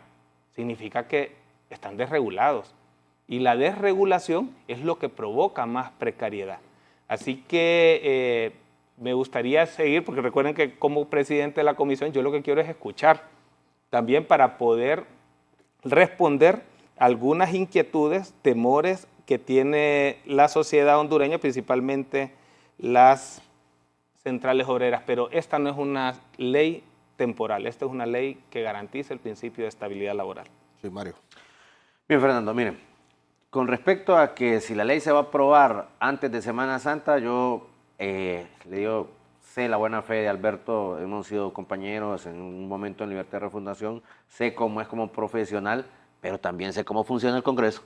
significa que están desregulados. Y la desregulación es lo que provoca más precariedad. Así que me gustaría seguir, porque recuerden que como presidente de la comisión yo lo que quiero es escuchar, también para poder responder algunas inquietudes, temores que tiene la sociedad hondureña, principalmente las centrales obreras. Pero esta no es una ley temporal, esta es una ley que garantiza el principio de estabilidad laboral. Sí, Mario. Bien, Fernando, miren. Con respecto a que si la ley se va a aprobar antes de Semana Santa, yo sé la buena fe de Alberto, hemos sido compañeros en un momento en Libertad y Refundación, sé cómo es como profesional, pero también sé cómo funciona el Congreso.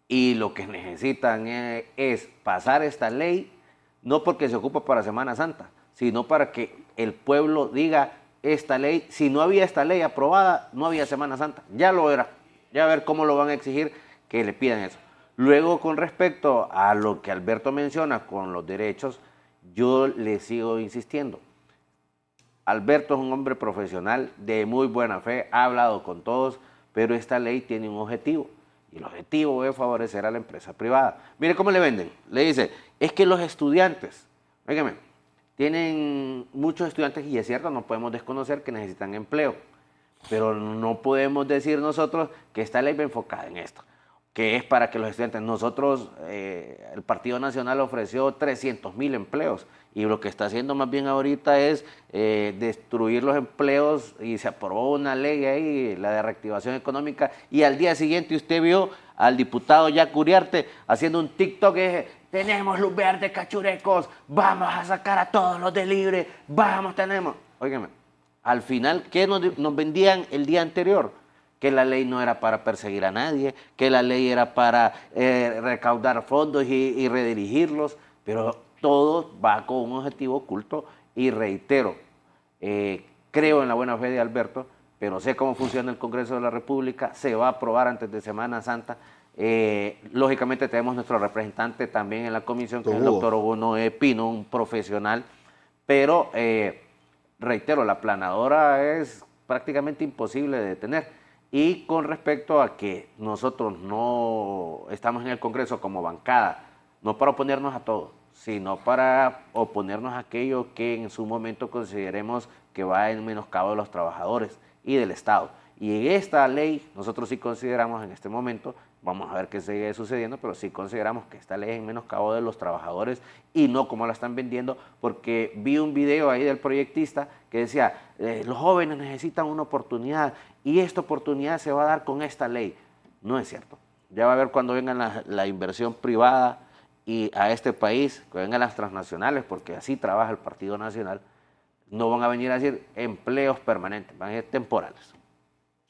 Y lo que necesitan es pasar esta ley, no porque se ocupa para Semana Santa, sino para que el pueblo diga esta ley, si no había esta ley aprobada, no había Semana Santa, ya lo era, ya a ver cómo lo van a exigir que le pidan eso. Luego, con respecto a lo que Alberto menciona con los derechos, yo le sigo insistiendo. Alberto es un hombre profesional de muy buena fe, ha hablado con todos, pero esta ley tiene un objetivo, y el objetivo es favorecer a la empresa privada. Mire cómo le venden. Le dice, es que los estudiantes, óigame, tienen muchos estudiantes, y es cierto, no podemos desconocer que necesitan empleo, pero no podemos decir nosotros que esta ley va enfocada en esto, que es para que los estudiantes, nosotros, el Partido Nacional ofreció 300,000 empleos y lo que está haciendo más bien ahorita es destruir los empleos y se aprobó una ley ahí, la de reactivación económica, y al día siguiente usted vio al diputado Jack Uriarte haciendo un TikTok que tenemos luz verde, cachurecos, vamos a sacar a todos los de libre, vamos, tenemos. Óigame, al final, ¿qué nos vendían el día anterior? Que la ley no era para perseguir a nadie, que la ley era para recaudar fondos y redirigirlos, pero todo va con un objetivo oculto y reitero, creo en la buena fe de Alberto, pero sé cómo funciona el Congreso de la República, se va a aprobar antes de Semana Santa. Lógicamente tenemos nuestro representante también en la comisión, que es el doctor Hugo Noé Pino, un profesional, pero reitero, la planadora es prácticamente imposible de detener. Y con respecto a que nosotros no estamos en el Congreso como bancada, no para oponernos a todo, sino para oponernos a aquello que en su momento consideremos que va en menoscabo de los trabajadores y del Estado. Y en esta ley nosotros sí consideramos en este momento, vamos a ver qué sigue sucediendo, pero sí consideramos que esta ley es en menoscabo de los trabajadores y no como la están vendiendo, porque vi un video ahí del proyectista que decía, los jóvenes necesitan una oportunidad y esta oportunidad se va a dar con esta ley. No es cierto. Ya va a ver cuando venga la inversión privada y a este país, que vengan las transnacionales, porque así trabaja el Partido Nacional, no van a venir a decir empleos permanentes, van a ser temporales.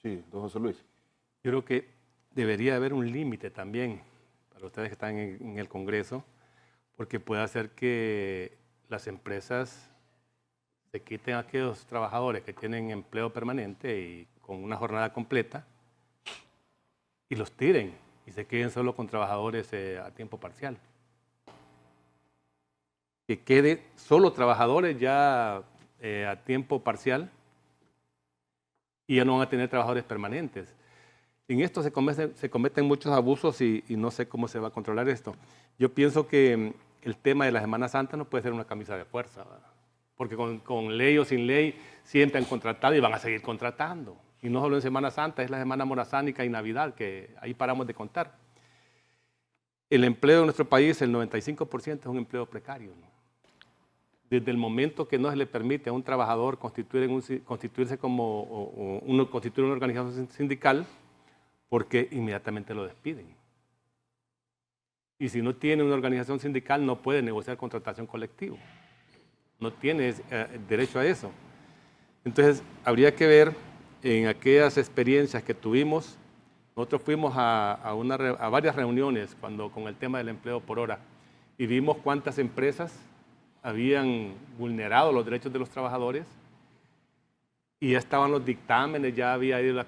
Sí, don José Luis. Yo creo que debería haber un límite también para ustedes que están en el Congreso, porque puede hacer que las empresas se quiten a aquellos trabajadores que tienen empleo permanente y con una jornada completa y los tiren y se queden solo con trabajadores a tiempo parcial. Que quede solo trabajadores ya a tiempo parcial y ya no van a tener trabajadores permanentes. En esto se cometen muchos abusos y no sé cómo se va a controlar esto. Yo pienso que el tema de la Semana Santa no puede ser una camisa de fuerza, ¿verdad? Porque con ley o sin ley siempre han contratado y van a seguir contratando. Y no solo en Semana Santa, es la Semana Morazánica y Navidad, que ahí paramos de contar. El empleo en nuestro país, el 95% es un empleo precario, ¿no? Desde el momento que no se le permite a un trabajador constituirse como constituir una organización sindical, porque inmediatamente lo despiden. Y si no tiene una organización sindical, no puede negociar contratación colectiva. No tiene derecho a eso. Entonces, habría que ver en aquellas experiencias que tuvimos. Nosotros fuimos a varias reuniones con el tema del empleo por hora y vimos cuántas empresas habían vulnerado los derechos de los trabajadores y ya estaban los dictámenes, ya había ido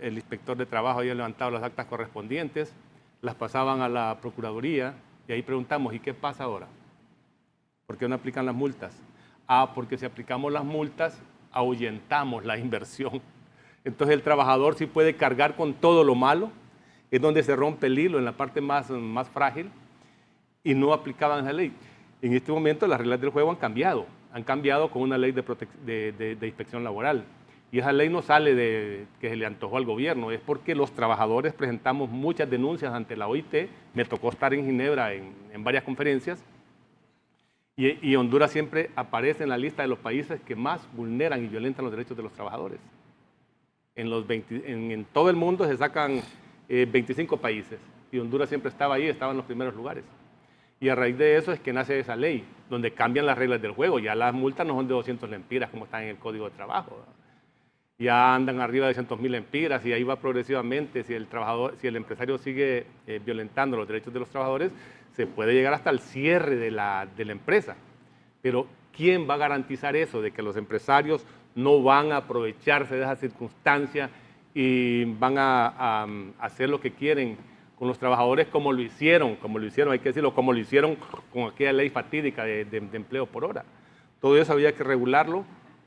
el inspector de trabajo, había levantado las actas correspondientes, las pasaban a la Procuraduría y ahí preguntamos, ¿y qué pasa ahora? ¿Por qué no aplican las multas? Porque si aplicamos las multas, ahuyentamos la inversión. Entonces el trabajador sí puede cargar con todo lo malo, es donde se rompe el hilo, en la parte más frágil, y no aplicaban esa ley. En este momento las reglas del juego han cambiado con una ley de inspección laboral. Y esa ley no sale de que se le antojó al gobierno, es porque los trabajadores presentamos muchas denuncias ante la OIT, me tocó estar en Ginebra en varias conferencias, y Honduras siempre aparece en la lista de los países que más vulneran y violentan los derechos de los trabajadores. En todo el mundo se sacan 25 países, y Honduras siempre estaba ahí, estaba en los primeros lugares. Y a raíz de eso es que nace esa ley, donde cambian las reglas del juego. Ya las multas no son de 200 lempiras como están en el Código de Trabajo, ¿verdad? Ya andan arriba de 200.000 lempiras y ahí va progresivamente. Si el empresario sigue violentando los derechos de los trabajadores, se puede llegar hasta el cierre de la empresa. Pero ¿quién va a garantizar eso? De que los empresarios no van a aprovecharse de esa circunstancia y van a hacer lo que quieren con los trabajadores como lo hicieron, hay que decirlo, como lo hicieron con aquella ley fatídica de empleo por hora. Todo eso había que regularlo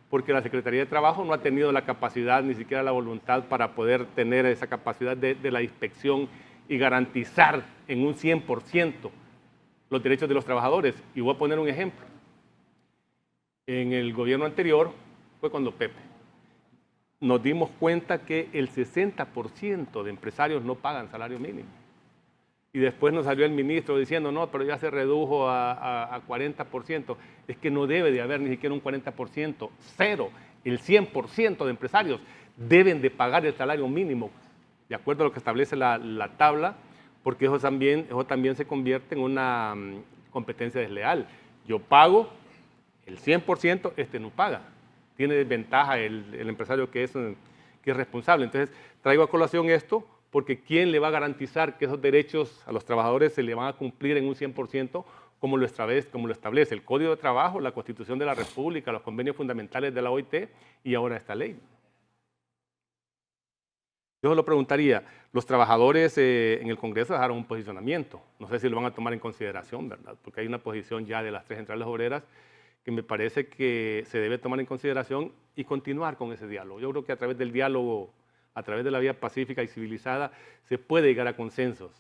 porque la Secretaría de Trabajo no ha tenido la capacidad, ni siquiera la voluntad para poder tener esa capacidad de la inspección y garantizar en un 100% los derechos de los trabajadores. Y voy a poner un ejemplo. En el gobierno anterior fue cuando Pepe. Nos dimos cuenta que el 60% de empresarios no pagan salario mínimo. Y después nos salió el ministro diciendo, no, pero ya se redujo a 40%. Es que no debe de haber ni siquiera un 40%, cero. El 100% de empresarios deben de pagar el salario mínimo, de acuerdo a lo que establece la tabla, porque eso también se convierte en una competencia desleal. Yo pago el 100%, este no paga. Tiene desventaja el empresario que es responsable. Entonces, traigo a colación esto porque ¿quién le va a garantizar que esos derechos a los trabajadores se le van a cumplir en un 100% como lo establece el Código de Trabajo, la Constitución de la República, los convenios fundamentales de la OIT y ahora esta ley? Yo se lo preguntaría, los trabajadores en el Congreso dejaron un posicionamiento, no sé si lo van a tomar en consideración, ¿verdad? Porque hay una posición ya de las 3 centrales obreras que me parece que se debe tomar en consideración y continuar con ese diálogo. Yo creo que a través del diálogo, a través de la vía pacífica y civilizada, se puede llegar a consensos,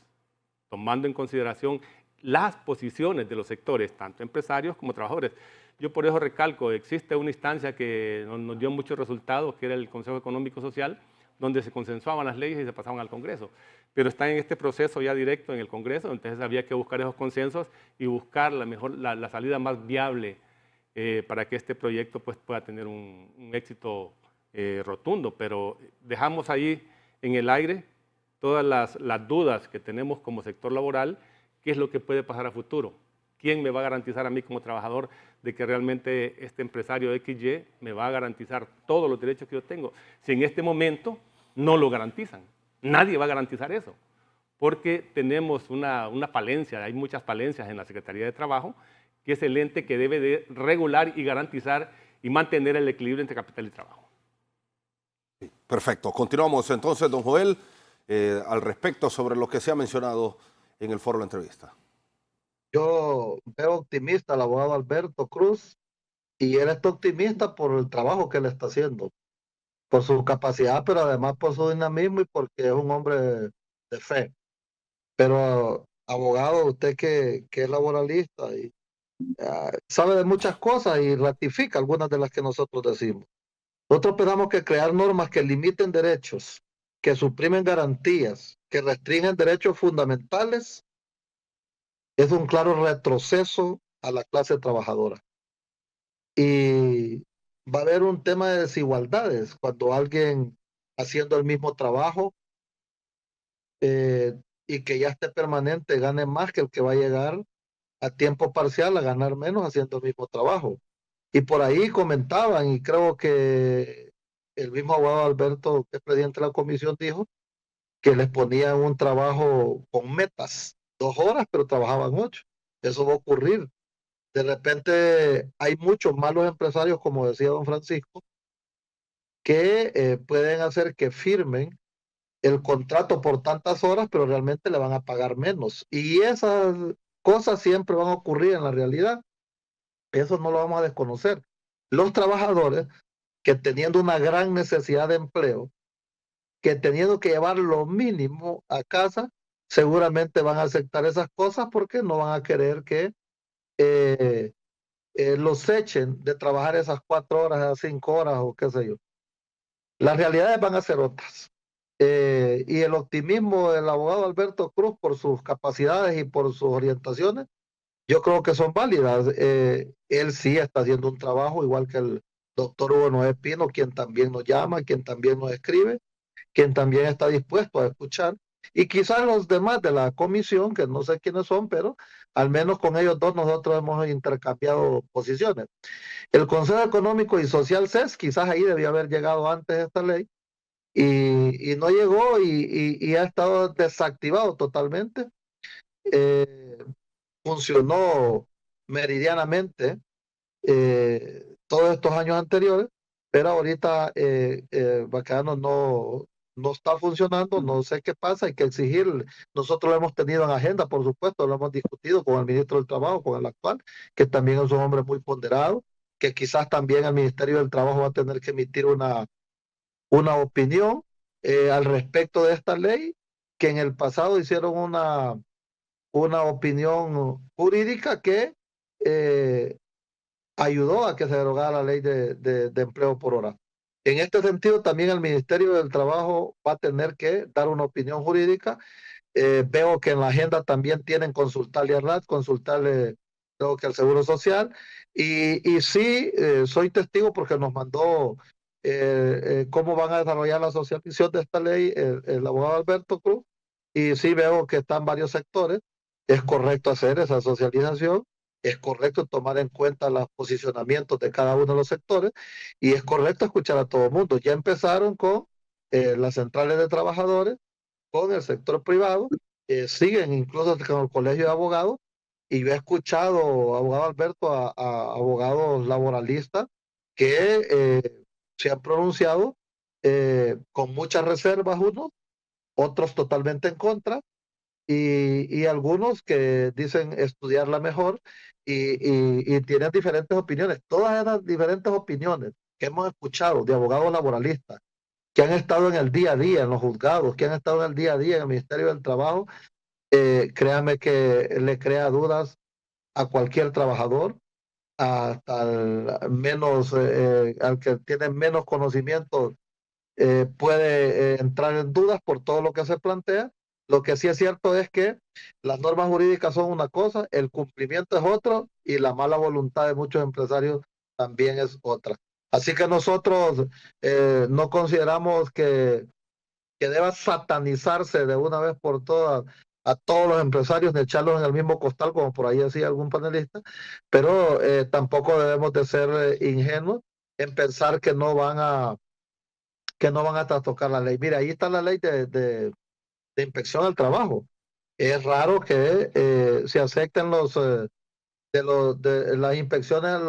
tomando en consideración las posiciones de los sectores, tanto empresarios como trabajadores. Yo por eso recalco, existe una instancia que nos dio muchos resultados, que era el Consejo Económico Social, donde se consensuaban las leyes y se pasaban al Congreso. Pero está en este proceso ya directo en el Congreso, entonces había que buscar esos consensos y buscar la salida más viable para que este proyecto pues, pueda tener un éxito rotundo. Pero dejamos ahí en el aire todas las dudas que tenemos como sector laboral, qué es lo que puede pasar a futuro. ¿Quién me va a garantizar a mí como trabajador de que realmente este empresario XY me va a garantizar todos los derechos que yo tengo? Si en este momento no lo garantizan, nadie va a garantizar eso, porque tenemos una falencia, hay muchas falencias en la Secretaría de Trabajo, que es el ente que debe de regular y garantizar y mantener el equilibrio entre capital y trabajo. Perfecto. Continuamos entonces, don Joel. al respecto sobre lo que se ha mencionado en el foro de la entrevista. Yo veo optimista al abogado Alberto Cruz y él está optimista por el trabajo que él está haciendo, por su capacidad, pero además por su dinamismo y porque es un hombre de fe. Pero abogado, usted que es laboralista y sabe de muchas cosas y ratifica algunas de las que nosotros decimos. Nosotros pensamos que crear normas que limiten derechos, que suprimen garantías, que restringen derechos fundamentales, es un claro retroceso a la clase trabajadora. Y va a haber un tema de desigualdades cuando alguien haciendo el mismo trabajo y que ya esté permanente gane más que el que va a llegar a tiempo parcial a ganar menos haciendo el mismo trabajo. Y por ahí comentaban, y creo que el mismo abogado Alberto, que es presidente de la comisión, dijo que les ponían un trabajo con metas, 2 horas, pero trabajaban 8. Eso va a ocurrir. De repente hay muchos malos empresarios, como decía don Francisco, que pueden hacer que firmen el contrato por tantas horas, pero realmente le van a pagar menos. Y esas cosas siempre van a ocurrir en la realidad. Eso no lo vamos a desconocer. Los trabajadores que teniendo una gran necesidad de empleo, que teniendo que llevar lo mínimo a casa, seguramente van a aceptar esas cosas porque no van a querer que los echen de trabajar esas 4 horas, a 5 horas o qué sé yo. Las realidades van a ser otras. Y el optimismo del abogado Alberto Cruz por sus capacidades y por sus orientaciones, yo creo que son válidas. Él sí está haciendo un trabajo, igual que el doctor Hugo Noé Pino, quien también nos llama, quien también nos escribe, quien también está dispuesto a escuchar. Y quizás los demás de la comisión, que no sé quiénes son, pero al menos con ellos dos nosotros hemos intercambiado posiciones. El Consejo Económico y Social CES, quizás ahí debía haber llegado antes esta ley, y no llegó y ha estado desactivado totalmente. Funcionó meridianamente todos estos años anteriores, pero ahorita Baquedano no está funcionando, no sé qué pasa, hay que exigir. Nosotros lo hemos tenido en agenda, por supuesto, lo hemos discutido con el ministro del Trabajo, con el actual, que también es un hombre muy ponderado, que quizás también el Ministerio del Trabajo va a tener que emitir una opinión al respecto de esta ley, que en el pasado hicieron una opinión jurídica que ayudó a que se derogara la ley de empleo por hora. En este sentido, también el Ministerio del Trabajo va a tener que dar una opinión jurídica. Veo que en la agenda también tienen consultarle a RAT, consultarle creo que al Seguro Social, y sí, soy testigo porque nos mandó cómo van a desarrollar la socialización de esta ley el abogado Alberto Cruz, y sí veo que están varios sectores. Es correcto hacer esa socialización, es correcto tomar en cuenta los posicionamientos de cada uno de los sectores y es correcto escuchar a todo el mundo. Ya empezaron con las centrales de trabajadores, con el sector privado, siguen incluso con el colegio de abogados, y yo he escuchado, abogado Alberto, a abogados laboralistas que se han pronunciado con muchas reservas unos, otros totalmente en contra, y algunos que dicen estudiarla mejor y tienen diferentes opiniones. Todas esas diferentes opiniones que hemos escuchado de abogados laboralistas, que han estado en el día a día en los juzgados, que han estado en el día a día en el Ministerio del Trabajo, créame que le crea dudas a cualquier trabajador, hasta al que tiene menos conocimiento puede entrar en dudas por todo lo que se plantea. Lo que sí es cierto es que las normas jurídicas son una cosa, el cumplimiento es otro y la mala voluntad de muchos empresarios también es otra. Así que nosotros no consideramos que deba satanizarse de una vez por todas a todos los empresarios, de echarlos en el mismo costal, como por ahí decía algún panelista, pero tampoco debemos de ser ingenuos en pensar que no van a trastocar la ley. Mira, ahí está la ley de inspección al trabajo. Es raro que se acepten de las inspecciones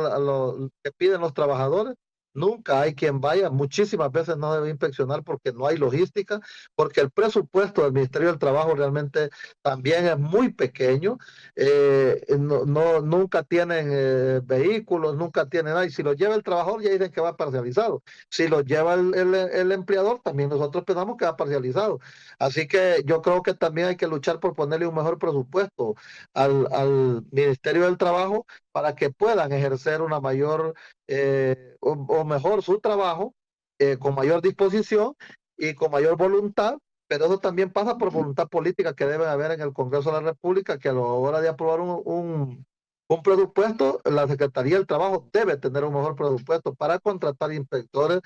que piden los trabajadores, nunca hay quien vaya, muchísimas veces no debe inspeccionar porque no hay logística, porque el presupuesto del Ministerio del Trabajo realmente también es muy pequeño, nunca tienen vehículos, nunca tienen nada, y si lo lleva el trabajador ya dicen que va parcializado, si lo lleva el empleador también nosotros pensamos que va parcializado, así que yo creo que también hay que luchar por ponerle un mejor presupuesto al Ministerio del Trabajo para que puedan ejercer una mayor o mejor su trabajo con mayor disposición y con mayor voluntad, pero eso también pasa por voluntad política que debe haber en el Congreso de la República, que a la hora de aprobar un presupuesto, la Secretaría del Trabajo debe tener un mejor presupuesto para contratar inspectores,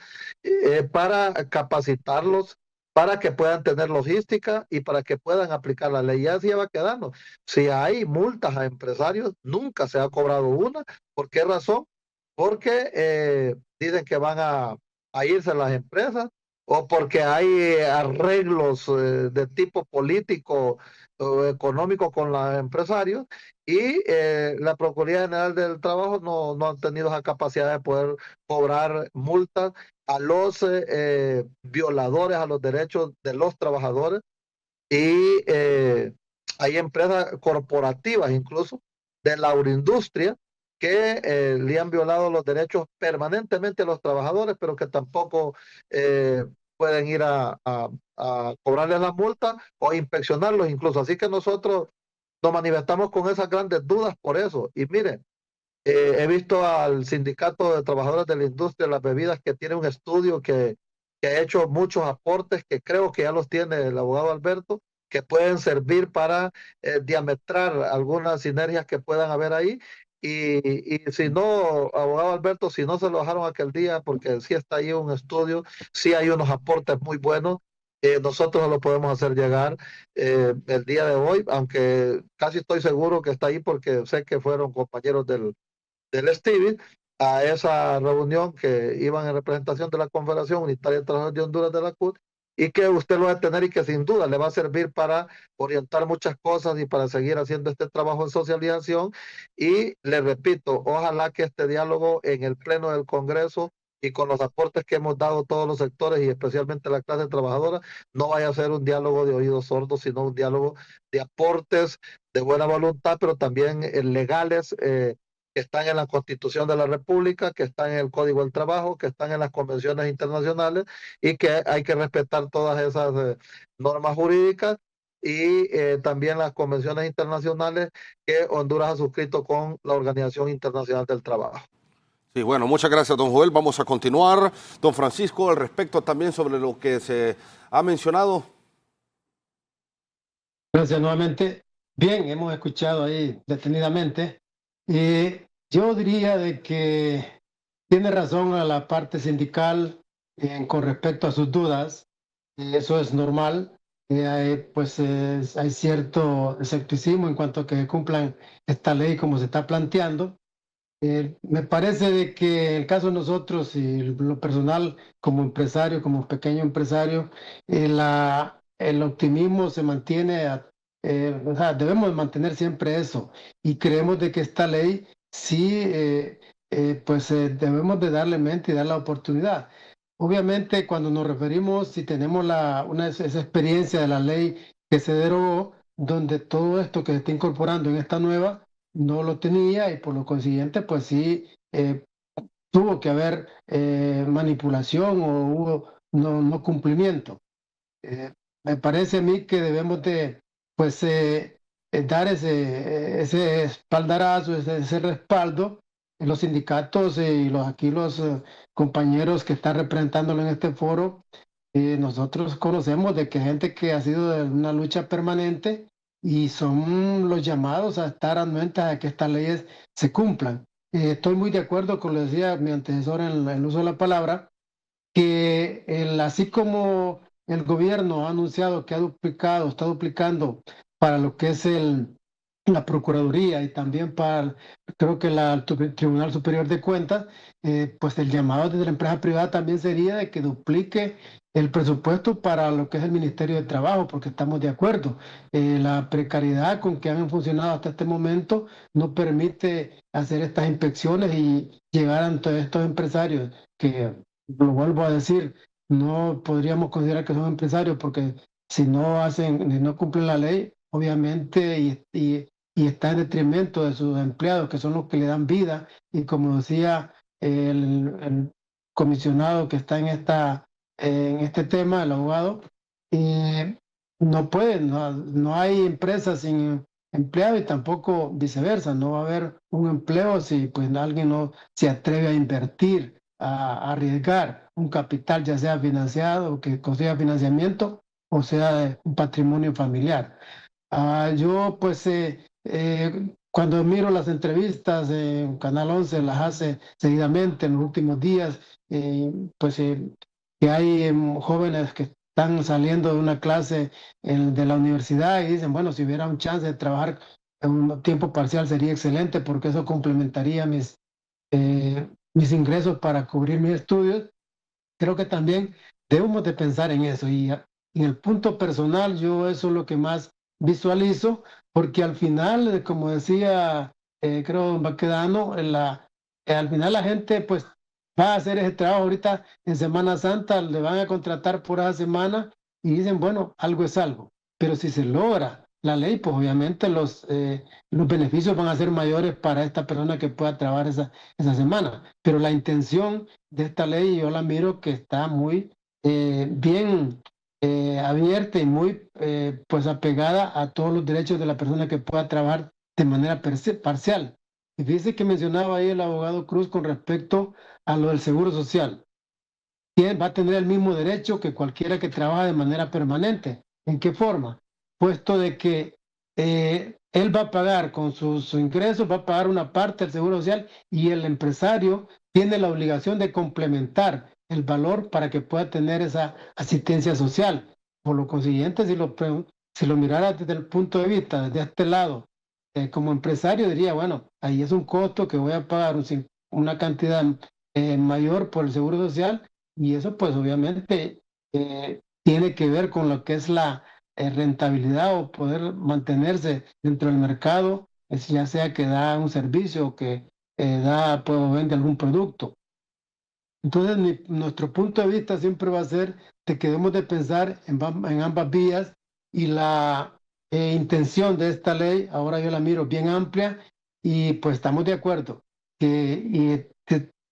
para capacitarlos, para que puedan tener logística y para que puedan aplicar la ley. Ya así va quedando. Si hay multas a empresarios, nunca se ha cobrado una. ¿Por qué razón? Porque dicen que van a irse las empresas o porque hay arreglos de tipo político o económico con los empresarios y la Procuraduría General del Trabajo no han tenido esa capacidad de poder cobrar multas a los violadores a los derechos de los trabajadores y hay empresas corporativas incluso de la agroindustria que le han violado los derechos permanentemente a los trabajadores, pero que tampoco pueden ir a cobrarles la multa o inspeccionarlos incluso. Así que nosotros nos manifestamos con esas grandes dudas por eso. Y miren, he visto al Sindicato de Trabajadores de la Industria de las Bebidas que tiene un estudio que ha hecho muchos aportes que creo que ya los tiene el abogado Alberto, que pueden servir para diametrar algunas sinergias que puedan haber ahí. Y si no, abogado Alberto, si no se lo dejaron aquel día, porque sí está ahí un estudio, sí hay unos aportes muy buenos, nosotros lo podemos hacer llegar el día de hoy, aunque casi estoy seguro que está ahí porque sé que fueron compañeros del Stevie a esa reunión que iban en representación de la Confederación Unitaria de Trabajadores de Honduras de la CUT y que usted lo va a tener y que sin duda le va a servir para orientar muchas cosas y para seguir haciendo este trabajo de socialización. Y le repito, ojalá que este diálogo en el Pleno del Congreso y con los aportes que hemos dado todos los sectores y especialmente la clase trabajadora, no vaya a ser un diálogo de oídos sordos, sino un diálogo de aportes de buena voluntad, pero también legales, que están en la Constitución de la República, que están en el Código del Trabajo, que están en las convenciones internacionales y que hay que respetar todas esas normas jurídicas y también las convenciones internacionales que Honduras ha suscrito con la Organización Internacional del Trabajo. Sí, bueno, muchas gracias, don Joel. Vamos a continuar. Don Francisco, al respecto también sobre lo que se ha mencionado. Gracias nuevamente. Bien, hemos escuchado ahí detenidamente. Yo diría de que tiene razón a la parte sindical con respecto a sus dudas. Eso es normal. Hay cierto escepticismo en cuanto a que cumplan esta ley como se está planteando. Me parece de que en el caso de nosotros y lo personal como empresario, como pequeño empresario, el optimismo se mantiene, o sea, debemos mantener siempre eso y creemos de que esta ley sí, debemos de darle mente y dar la oportunidad. Obviamente cuando nos referimos, si tenemos esa experiencia de la ley que se derogó, donde todo esto que se está incorporando en esta nueva, no lo tenía y por lo consiguiente pues sí tuvo que haber manipulación o hubo no cumplimiento. Me parece a mí que debemos de pues dar ese espaldarazo, ese respaldo en los sindicatos y los compañeros que están representándolo en este foro. Nosotros conocemos de que gente que ha sido de una lucha permanente y son los llamados a estar anuentes a que estas leyes se cumplan. Estoy muy de acuerdo con lo que decía mi antecesor en el uso de la palabra, que así como el gobierno ha anunciado que está duplicando para lo que es la Procuraduría y también para, creo que el Tribunal Superior de Cuentas, pues el llamado desde la empresa privada también sería de que duplique el presupuesto para lo que es el Ministerio de Trabajo, porque estamos de acuerdo. La precariedad con que han funcionado hasta este momento no permite hacer estas inspecciones y llegar ante estos empresarios que, lo vuelvo a decir, no podríamos considerar que son empresarios porque si no hacen, si no cumplen la ley, obviamente, y está en detrimento de sus empleados, que son los que le dan vida. Y como decía el comisionado que está en este tema, el abogado, no puede, no hay empresas sin empleado y tampoco viceversa. No va a haber un empleo si pues alguien no se atreve a invertir, a arriesgar un capital, ya sea financiado, que consiga financiamiento, o sea un patrimonio familiar. Yo pues cuando miro las entrevistas en Canal 11, las hace seguidamente en los últimos días, pues que hay jóvenes que están saliendo de una clase de la universidad y dicen, bueno, si hubiera un chance de trabajar en un tiempo parcial sería excelente porque eso complementaría mis ingresos para cubrir mis estudios. Creo que también debemos de pensar en eso y en el punto personal yo eso es lo que más visualizo porque al final, como decía, creo don Baquedano, al final la gente pues va a hacer ese trabajo ahorita en Semana Santa, le van a contratar por esa semana y dicen, bueno, algo es algo, pero si se logra la ley, pues obviamente los beneficios van a ser mayores para esta persona que pueda trabajar esa semana, pero la intención de esta ley yo la miro que está muy bien abierta y muy pues apegada a todos los derechos de la persona que pueda trabajar de manera parcial. Y fíjese que mencionaba ahí el abogado Cruz con respecto a lo del seguro social. Va a tener el mismo derecho que cualquiera que trabaja de manera permanente. ¿En qué forma? Puesto de que él va a pagar con sus ingresos, va a pagar una parte del seguro social y el empresario tiene la obligación de complementar el valor para que pueda tener esa asistencia social. Por lo consiguiente, si lo mirara desde el punto de vista, desde este lado, como empresario diría, bueno, ahí es un costo que voy a pagar una cantidad mayor por el seguro social y eso pues obviamente tiene que ver con lo que es la rentabilidad o poder mantenerse dentro del mercado, ya sea que da un servicio o que pues, vende algún producto. Entonces nuestro punto de vista siempre va a ser de que debemos de pensar en ambas vías y la intención de esta ley, ahora yo la miro bien amplia y pues estamos de acuerdo.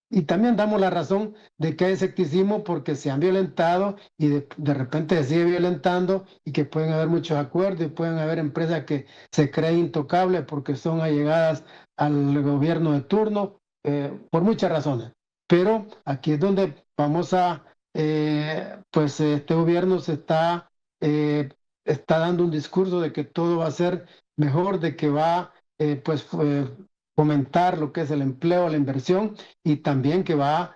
Y también damos la razón de que hay escepticismo porque se han violentado y de repente se sigue violentando y que pueden haber muchos acuerdos y pueden haber empresas que se creen intocables porque son allegadas al gobierno de turno por muchas razones. Pero aquí es donde vamos pues este gobierno se está dando un discurso de que todo va a ser mejor, de que va pues fomentar lo que es el empleo, la inversión y también que va a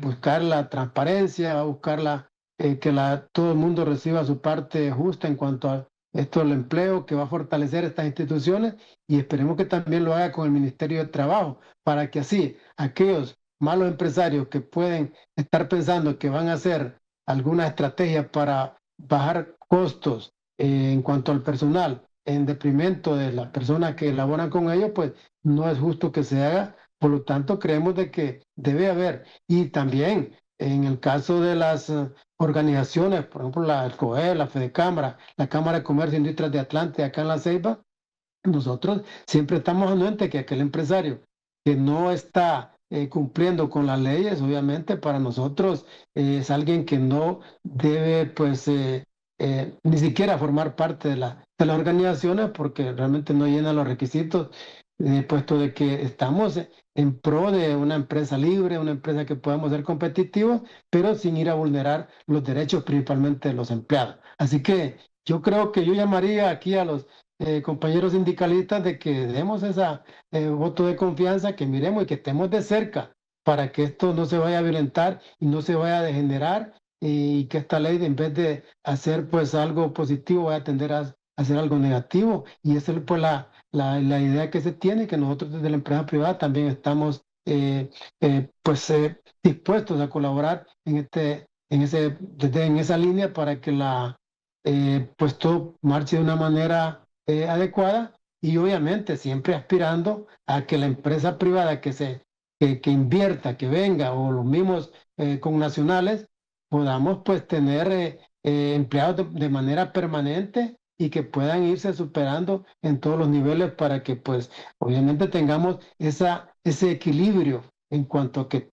buscar la transparencia, va a buscar que todo el mundo reciba su parte justa en cuanto a esto del empleo, que va a fortalecer estas instituciones y esperemos que también lo haga con el Ministerio de Trabajo para que así aquellos malos empresarios que pueden estar pensando que van a hacer alguna estrategia para bajar costos en cuanto al personal en detrimento de las personas que elaboran con ellos, pues no es justo que se haga. Por lo tanto, creemos de que debe haber. Y también en el caso de las organizaciones, por ejemplo, la COE, la FEDECámara, la Cámara de Comercio e Industrias de Atlante, acá en La Ceiba, nosotros siempre estamos anuentes que aquel empresario que no está cumpliendo con las leyes, obviamente para nosotros es alguien que no debe pues ni siquiera formar parte de las organizaciones porque realmente no llena los requisitos, puesto de que estamos en pro de una empresa libre, una empresa que podamos ser competitivos, pero sin ir a vulnerar los derechos principalmente de los empleados. Así que yo creo que yo llamaría aquí a los compañeros sindicalistas de que demos esa voto de confianza, que miremos y que estemos de cerca para que esto no se vaya a violentar y no se vaya a degenerar y que esta ley en vez de hacer pues algo positivo vaya a tender a hacer algo negativo y esa es pues la idea que se tiene, que nosotros desde la empresa privada también estamos dispuestos a colaborar en esa línea para que pues todo marche de una manera adecuada, y obviamente siempre aspirando a que la empresa privada que invierta, que venga, o los mismos connacionales, podamos pues tener empleados de manera permanente y que puedan irse superando en todos los niveles para que pues obviamente tengamos ese equilibrio en cuanto a que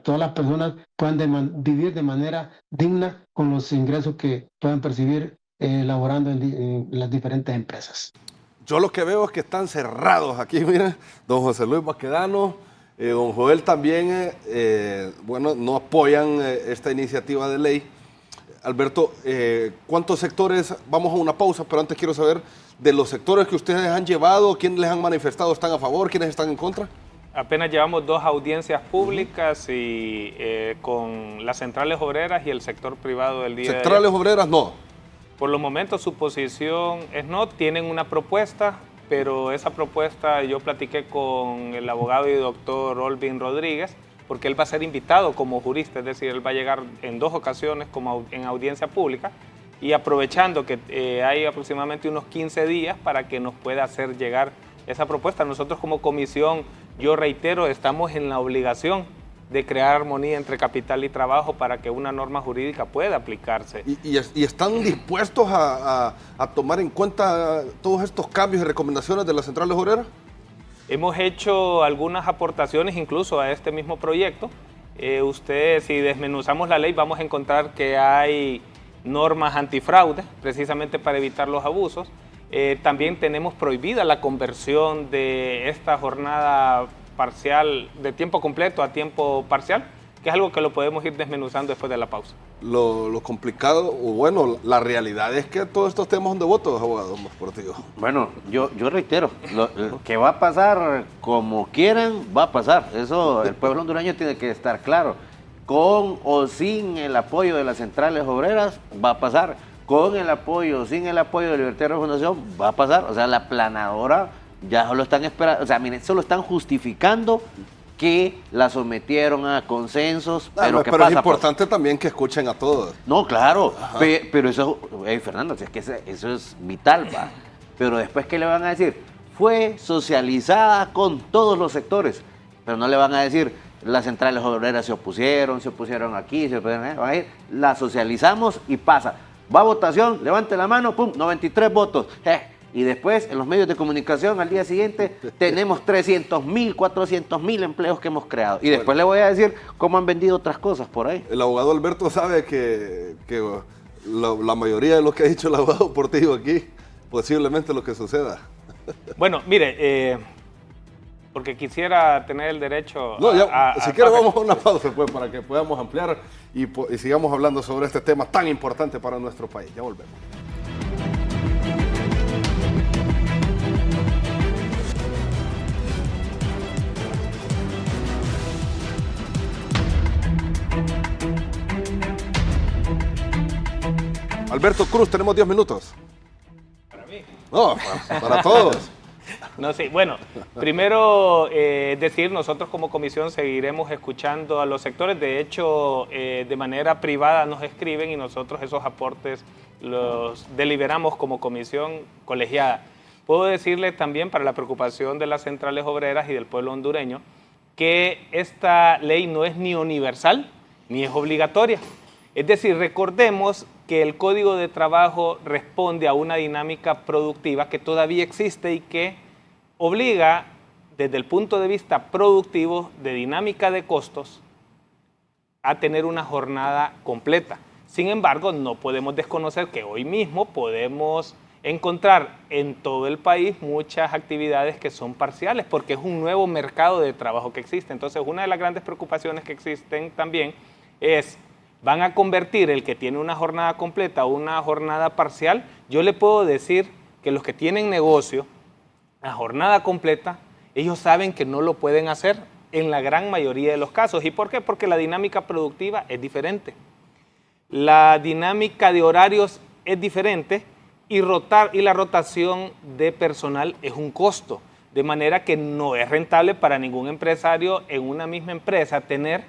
todas las personas puedan vivir de manera digna con los ingresos que puedan percibir laborando en las diferentes empresas. Yo lo que veo es que están cerrados aquí, mira, don José Luis Baquedano, don Joel también, no apoyan esta iniciativa de ley. Alberto, ¿cuántos sectores? Vamos a una pausa, pero antes quiero saber de los sectores que ustedes han llevado, quiénes les han manifestado están a favor, quiénes están en contra. Apenas llevamos 2 audiencias públicas y con las centrales obreras y el sector privado del día de ayer. ¿Centrales obreras no? Por los momentos su posición es no, tienen una propuesta, pero esa propuesta yo platiqué con el abogado y doctor Olvin Rodríguez, porque él va a ser invitado como jurista, es decir, él va a llegar en 2 ocasiones como en audiencia pública, y aprovechando que hay aproximadamente unos 15 días para que nos pueda hacer llegar esa propuesta. Nosotros como comisión, yo reitero, estamos en la obligación de crear armonía entre capital y trabajo para que una norma jurídica pueda aplicarse. ¿Y están dispuestos a tomar en cuenta todos estos cambios y recomendaciones de las centrales obreras? Hemos hecho algunas aportaciones incluso a este mismo proyecto. Si desmenuzamos la ley, vamos a encontrar que hay normas antifraude, precisamente para evitar los abusos. También tenemos prohibida la conversión de esta jornada parcial de tiempo completo a tiempo parcial, que es algo que lo podemos ir desmenuzando después de la pausa. Lo complicado, o bueno, la realidad es que todos estos temas son de votos, abogado Portillo. Bueno, yo reitero, lo que va a pasar como quieran, va a pasar. Eso el pueblo hondureño tiene que estar claro. Con o sin el apoyo de las centrales obreras, va a pasar. Con el apoyo o sin el apoyo de Libertad y Refundación, va a pasar. O sea, la planadora ya solo están esperando, o sea, miren, solo están justificando que la sometieron a consensos, pero ¿qué pasa? Es importante también que escuchen a todos. No, claro, pero eso, Fernando, es que eso es vital, ¿va? Pero después, ¿qué le van a decir? Fue socializada con todos los sectores, pero no le van a decir, las centrales obreras se opusieron aquí, van a ir, la socializamos y pasa. Va a votación, levante la mano, pum, 93 votos. Y después, en los medios de comunicación, al día siguiente, tenemos 300.000, 400.000 empleos que hemos creado. Y después le voy a decir cómo han vendido otras cosas por ahí. El abogado Alberto sabe que la mayoría de lo que ha dicho el abogado Portillo aquí, posiblemente lo que suceda. Bueno, mire, porque quisiera tener el derecho si quiere vamos a una pausa pues, para que podamos ampliar y sigamos hablando sobre este tema tan importante para nuestro país. Ya volvemos. Alberto Cruz, tenemos 10 minutos. ¿Para mí? No, para todos. No, sí, bueno, primero decir, nosotros como comisión seguiremos escuchando a los sectores. De hecho, de manera privada nos escriben y nosotros esos aportes los deliberamos como comisión colegiada. Puedo decirle también, para la preocupación de las centrales obreras y del pueblo hondureño, que esta ley no es ni universal ni es obligatoria. Es decir, recordemos que el Código de Trabajo responde a una dinámica productiva que todavía existe y que obliga, desde el punto de vista productivo, de dinámica de costos, a tener una jornada completa. Sin embargo, no podemos desconocer que hoy mismo podemos encontrar en todo el país muchas actividades que son parciales, porque es un nuevo mercado de trabajo que existe. Entonces, una de las grandes preocupaciones que existen también es, ¿van a convertir el que tiene una jornada completa a una jornada parcial? Yo le puedo decir que los que tienen negocio a jornada completa, ellos saben que no lo pueden hacer en la gran mayoría de los casos. ¿Y por qué? Porque la dinámica productiva es diferente. La dinámica de horarios es diferente y la rotación de personal es un costo, de manera que no es rentable para ningún empresario en una misma empresa tener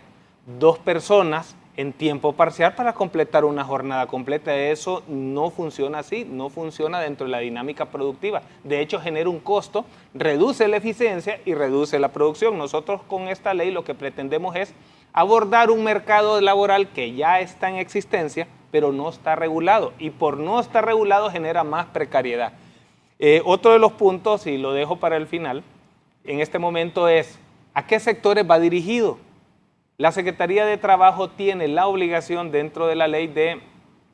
2 personas en tiempo parcial para completar una jornada completa. Eso no funciona así, no funciona dentro de la dinámica productiva. De hecho, genera un costo, reduce la eficiencia y reduce la producción. Nosotros con esta ley lo que pretendemos es abordar un mercado laboral que ya está en existencia, pero no está regulado. Y por no estar regulado genera más precariedad. Otro de los puntos, y lo dejo para el final, en este momento es, ¿a qué sectores va dirigido? La Secretaría de Trabajo tiene la obligación dentro de la ley de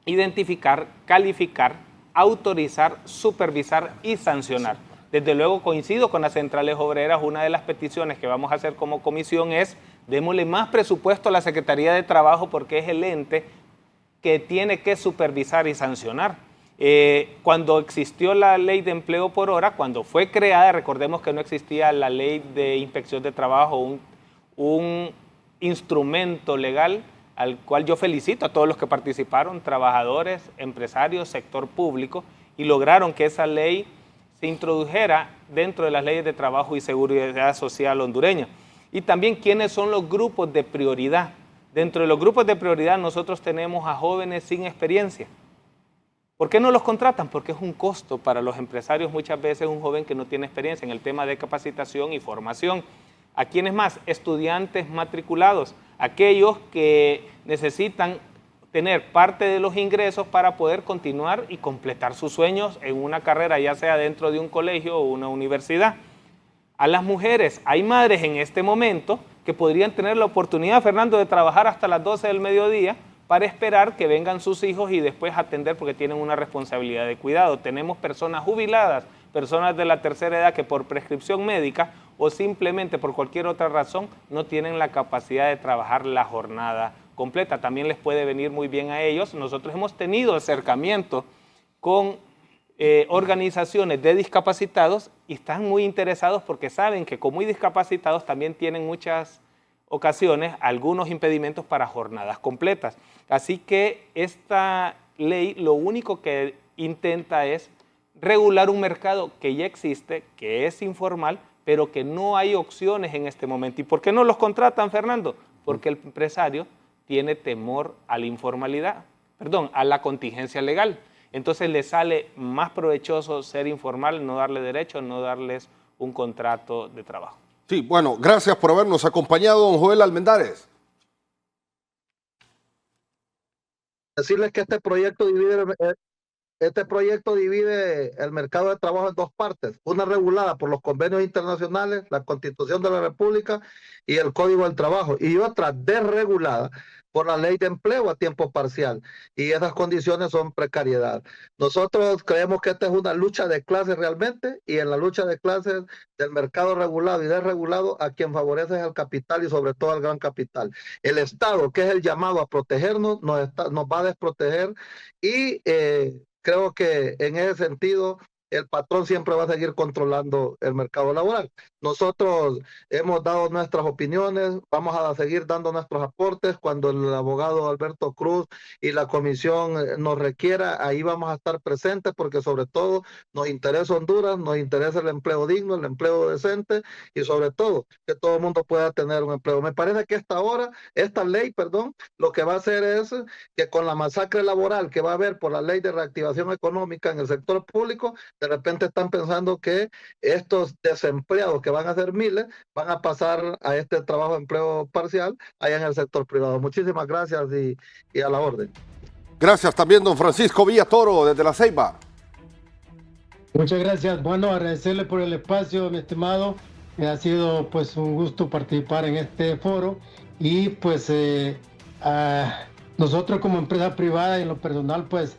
identificar, calificar, autorizar, supervisar y sancionar. Desde luego coincido con las centrales obreras, una de las peticiones que vamos a hacer como comisión es démosle más presupuesto a la Secretaría de Trabajo porque es el ente que tiene que supervisar y sancionar. Cuando existió la ley de empleo por hora, cuando fue creada, recordemos que no existía la ley de inspección de trabajo, un instrumento legal al cual yo felicito a todos los que participaron, trabajadores, empresarios, sector público, y lograron que esa ley se introdujera dentro de las leyes de trabajo y seguridad social hondureña. Y también quiénes son los grupos de prioridad. Dentro de los grupos de prioridad nosotros tenemos a jóvenes sin experiencia. ¿Por qué no los contratan? Porque es un costo para los empresarios muchas veces un joven que no tiene experiencia en el tema de capacitación y formación. ¿A quiénes más? Estudiantes matriculados, aquellos que necesitan tener parte de los ingresos para poder continuar y completar sus sueños en una carrera, ya sea dentro de un colegio o una universidad. A las mujeres, hay madres en este momento que podrían tener la oportunidad, Fernando, de trabajar hasta las 12 del mediodía para esperar que vengan sus hijos y después atender porque tienen una responsabilidad de cuidado. Tenemos personas jubiladas, personas de la tercera edad que por prescripción médica o simplemente por cualquier otra razón no tienen la capacidad de trabajar la jornada completa. También les puede venir muy bien a ellos. Nosotros hemos tenido acercamiento con organizaciones de discapacitados y están muy interesados porque saben que como hay discapacitados también tienen muchas ocasiones algunos impedimentos para jornadas completas. Así que esta ley lo único que intenta es regular un mercado que ya existe, que es informal, pero que no hay opciones en este momento. ¿Y por qué no los contratan, Fernando? Porque el empresario tiene temor a la informalidad, a la contingencia legal. Entonces le sale más provechoso ser informal, no darle derecho, no darles un contrato de trabajo. Sí, bueno, gracias por habernos acompañado, don Joel Almendares. Decirles que este proyecto divide el mercado de trabajo en 2 partes, una regulada por los convenios internacionales, la Constitución de la República y el Código del Trabajo, y otra desregulada por la ley de empleo a tiempo parcial, y esas condiciones son precariedad. Nosotros creemos que esta es una lucha de clases realmente, y en la lucha de clases del mercado regulado y desregulado, a quien favorece es al capital y sobre todo al gran capital. El Estado, que es el llamado a protegernos, nos va a desproteger, y creo que en ese sentido el patrón siempre va a seguir controlando el mercado laboral. Nosotros hemos dado nuestras opiniones, vamos a seguir dando nuestros aportes cuando el abogado Alberto Cruz y la comisión nos requiera, ahí vamos a estar presentes porque sobre todo nos interesa Honduras, nos interesa el empleo digno, el empleo decente y sobre todo que todo el mundo pueda tener un empleo. Me parece que esta ley, lo que va a hacer es que con la masacre laboral que va a haber por la ley de reactivación económica en el sector público, de repente están pensando que estos desempleados, que van a ser miles, van a pasar a este trabajo de empleo parcial allá en el sector privado. Muchísimas gracias y a la orden. Gracias también, don Francisco Villatoro, desde La Ceiba. Muchas gracias. Bueno, agradecerle por el espacio, mi estimado. Ha sido pues un gusto participar en este foro y pues nosotros como empresa privada y en lo personal pues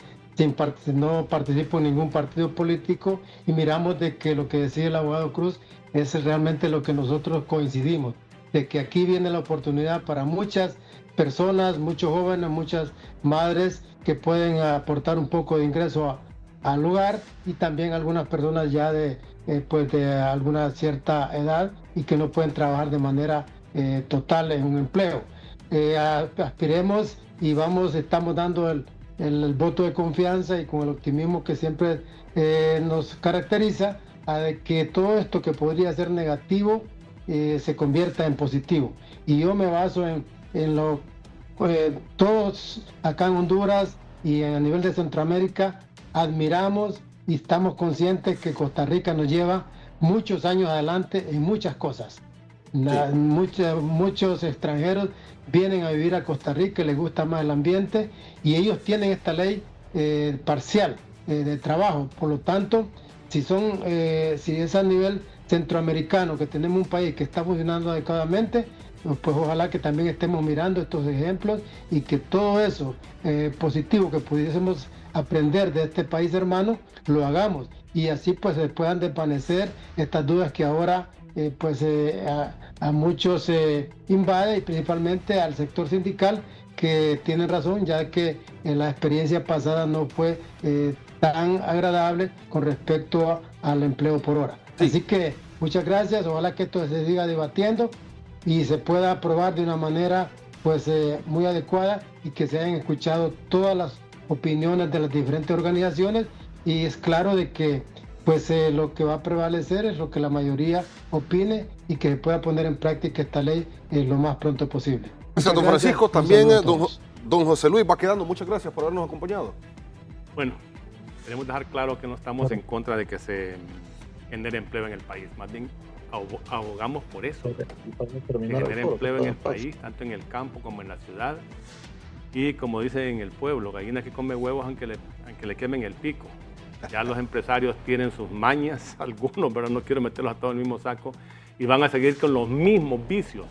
no participo en ningún partido político y miramos de que lo que decía el abogado Cruz es realmente lo que nosotros coincidimos, de que aquí viene la oportunidad para muchas personas, muchos jóvenes, muchas madres que pueden aportar un poco de ingreso al lugar y también algunas personas ya de alguna cierta edad y que no pueden trabajar de manera total en un empleo. Aspiremos y estamos dando el voto de confianza y con el optimismo que siempre nos caracteriza, a de que todo esto que podría ser negativo se convierta en positivo. Y yo me baso en lo todos acá en Honduras y a nivel de Centroamérica admiramos y estamos conscientes que Costa Rica nos lleva muchos años adelante en muchas cosas. Muchos extranjeros vienen a vivir a Costa Rica, les gusta más el ambiente y ellos tienen esta ley parcial de trabajo. Por lo tanto, si es a nivel centroamericano, que tenemos un país que está funcionando adecuadamente, pues ojalá que también estemos mirando estos ejemplos y que todo eso positivo que pudiésemos aprender de este país hermano, lo hagamos y así pues se puedan desvanecer estas dudas que ahora a muchos invade y principalmente al sector sindical, que tienen razón, ya que la experiencia pasada no fue tan agradable con respecto al empleo por hora. Sí. Así que muchas gracias, ojalá que esto se siga debatiendo y se pueda aprobar de una manera muy adecuada y que se hayan escuchado todas las opiniones de las diferentes organizaciones, y es claro de que lo que va a prevalecer es lo que la mayoría opine y que se pueda poner en práctica esta ley lo más pronto posible. Gracias, don Francisco. También don José Luis va quedando. Muchas gracias por habernos acompañado. Bueno, queremos dejar claro que no estamos en contra de que se genere empleo en el país. Más bien abogamos por eso, que genere empleo en el país, tanto en el campo como en la ciudad. Y como dicen en el pueblo, gallina que come huevos aunque le quemen el pico. Ya los empresarios tienen sus mañas, algunos, pero no quiero meterlos a todos en el mismo saco, y van a seguir con los mismos vicios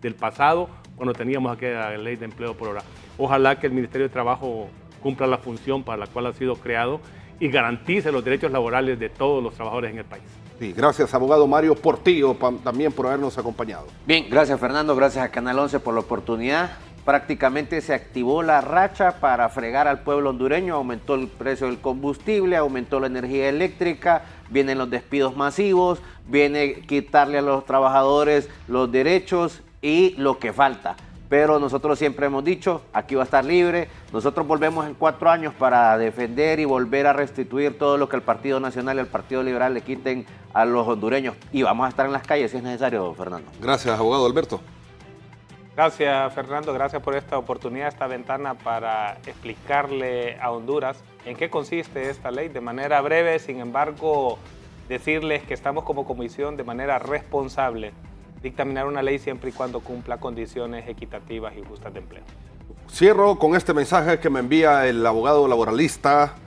del pasado cuando teníamos aquella ley de empleo por hora. Ojalá que el Ministerio de Trabajo cumpla la función para la cual ha sido creado y garantice los derechos laborales de todos los trabajadores en el país. Sí, gracias, abogado Mario Portillo, también por habernos acompañado. Bien, gracias Fernando, gracias a Canal 11 por la oportunidad. Prácticamente se activó la racha para fregar al pueblo hondureño, aumentó el precio del combustible, aumentó la energía eléctrica, vienen los despidos masivos, viene quitarle a los trabajadores los derechos y lo que falta. Pero nosotros siempre hemos dicho, aquí va a estar libre, nosotros volvemos en 4 años para defender y volver a restituir todo lo que el Partido Nacional y el Partido Liberal le quiten a los hondureños, y vamos a estar en las calles si es necesario, Fernando. Gracias, abogado Alberto. Gracias, Fernando. Gracias por esta oportunidad, esta ventana para explicarle a Honduras en qué consiste esta ley de manera breve. Sin embargo, decirles que estamos como comisión de manera responsable dictaminar una ley siempre y cuando cumpla condiciones equitativas y justas de empleo. Cierro con este mensaje que me envía el abogado laboralista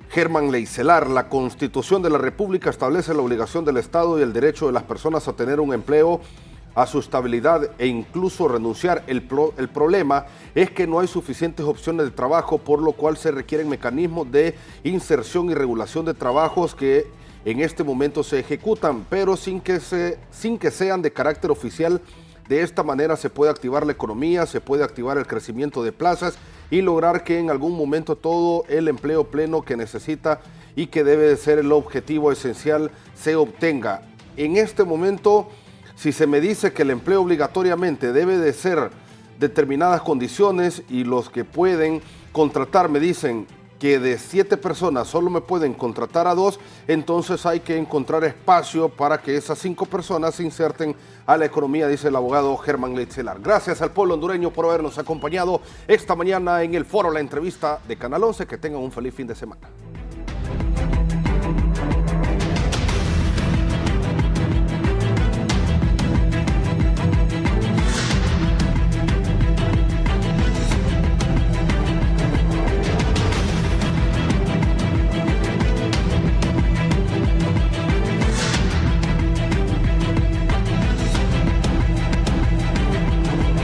Germán Leicelar. La Constitución de la República establece la obligación del Estado y el derecho de las personas a tener un empleo, a su estabilidad e incluso renunciar. El problema es que no hay suficientes opciones de trabajo, por lo cual se requieren mecanismos de inserción y regulación de trabajos que en este momento se ejecutan, pero sin que sean de carácter oficial. De esta manera se puede activar la economía, se puede activar el crecimiento de plazas y lograr que en algún momento todo el empleo pleno que necesita y que debe de ser el objetivo esencial se obtenga. En este momento, si se me dice que el empleo obligatoriamente debe de ser determinadas condiciones y los que pueden contratar me dicen que de 7 personas solo me pueden contratar a 2, entonces hay que encontrar espacio para que esas 5 personas se inserten a la economía, dice el abogado Germán Leicelar. Gracias al pueblo hondureño por habernos acompañado esta mañana en el foro La Entrevista de Canal 11. Que tengan un feliz fin de semana.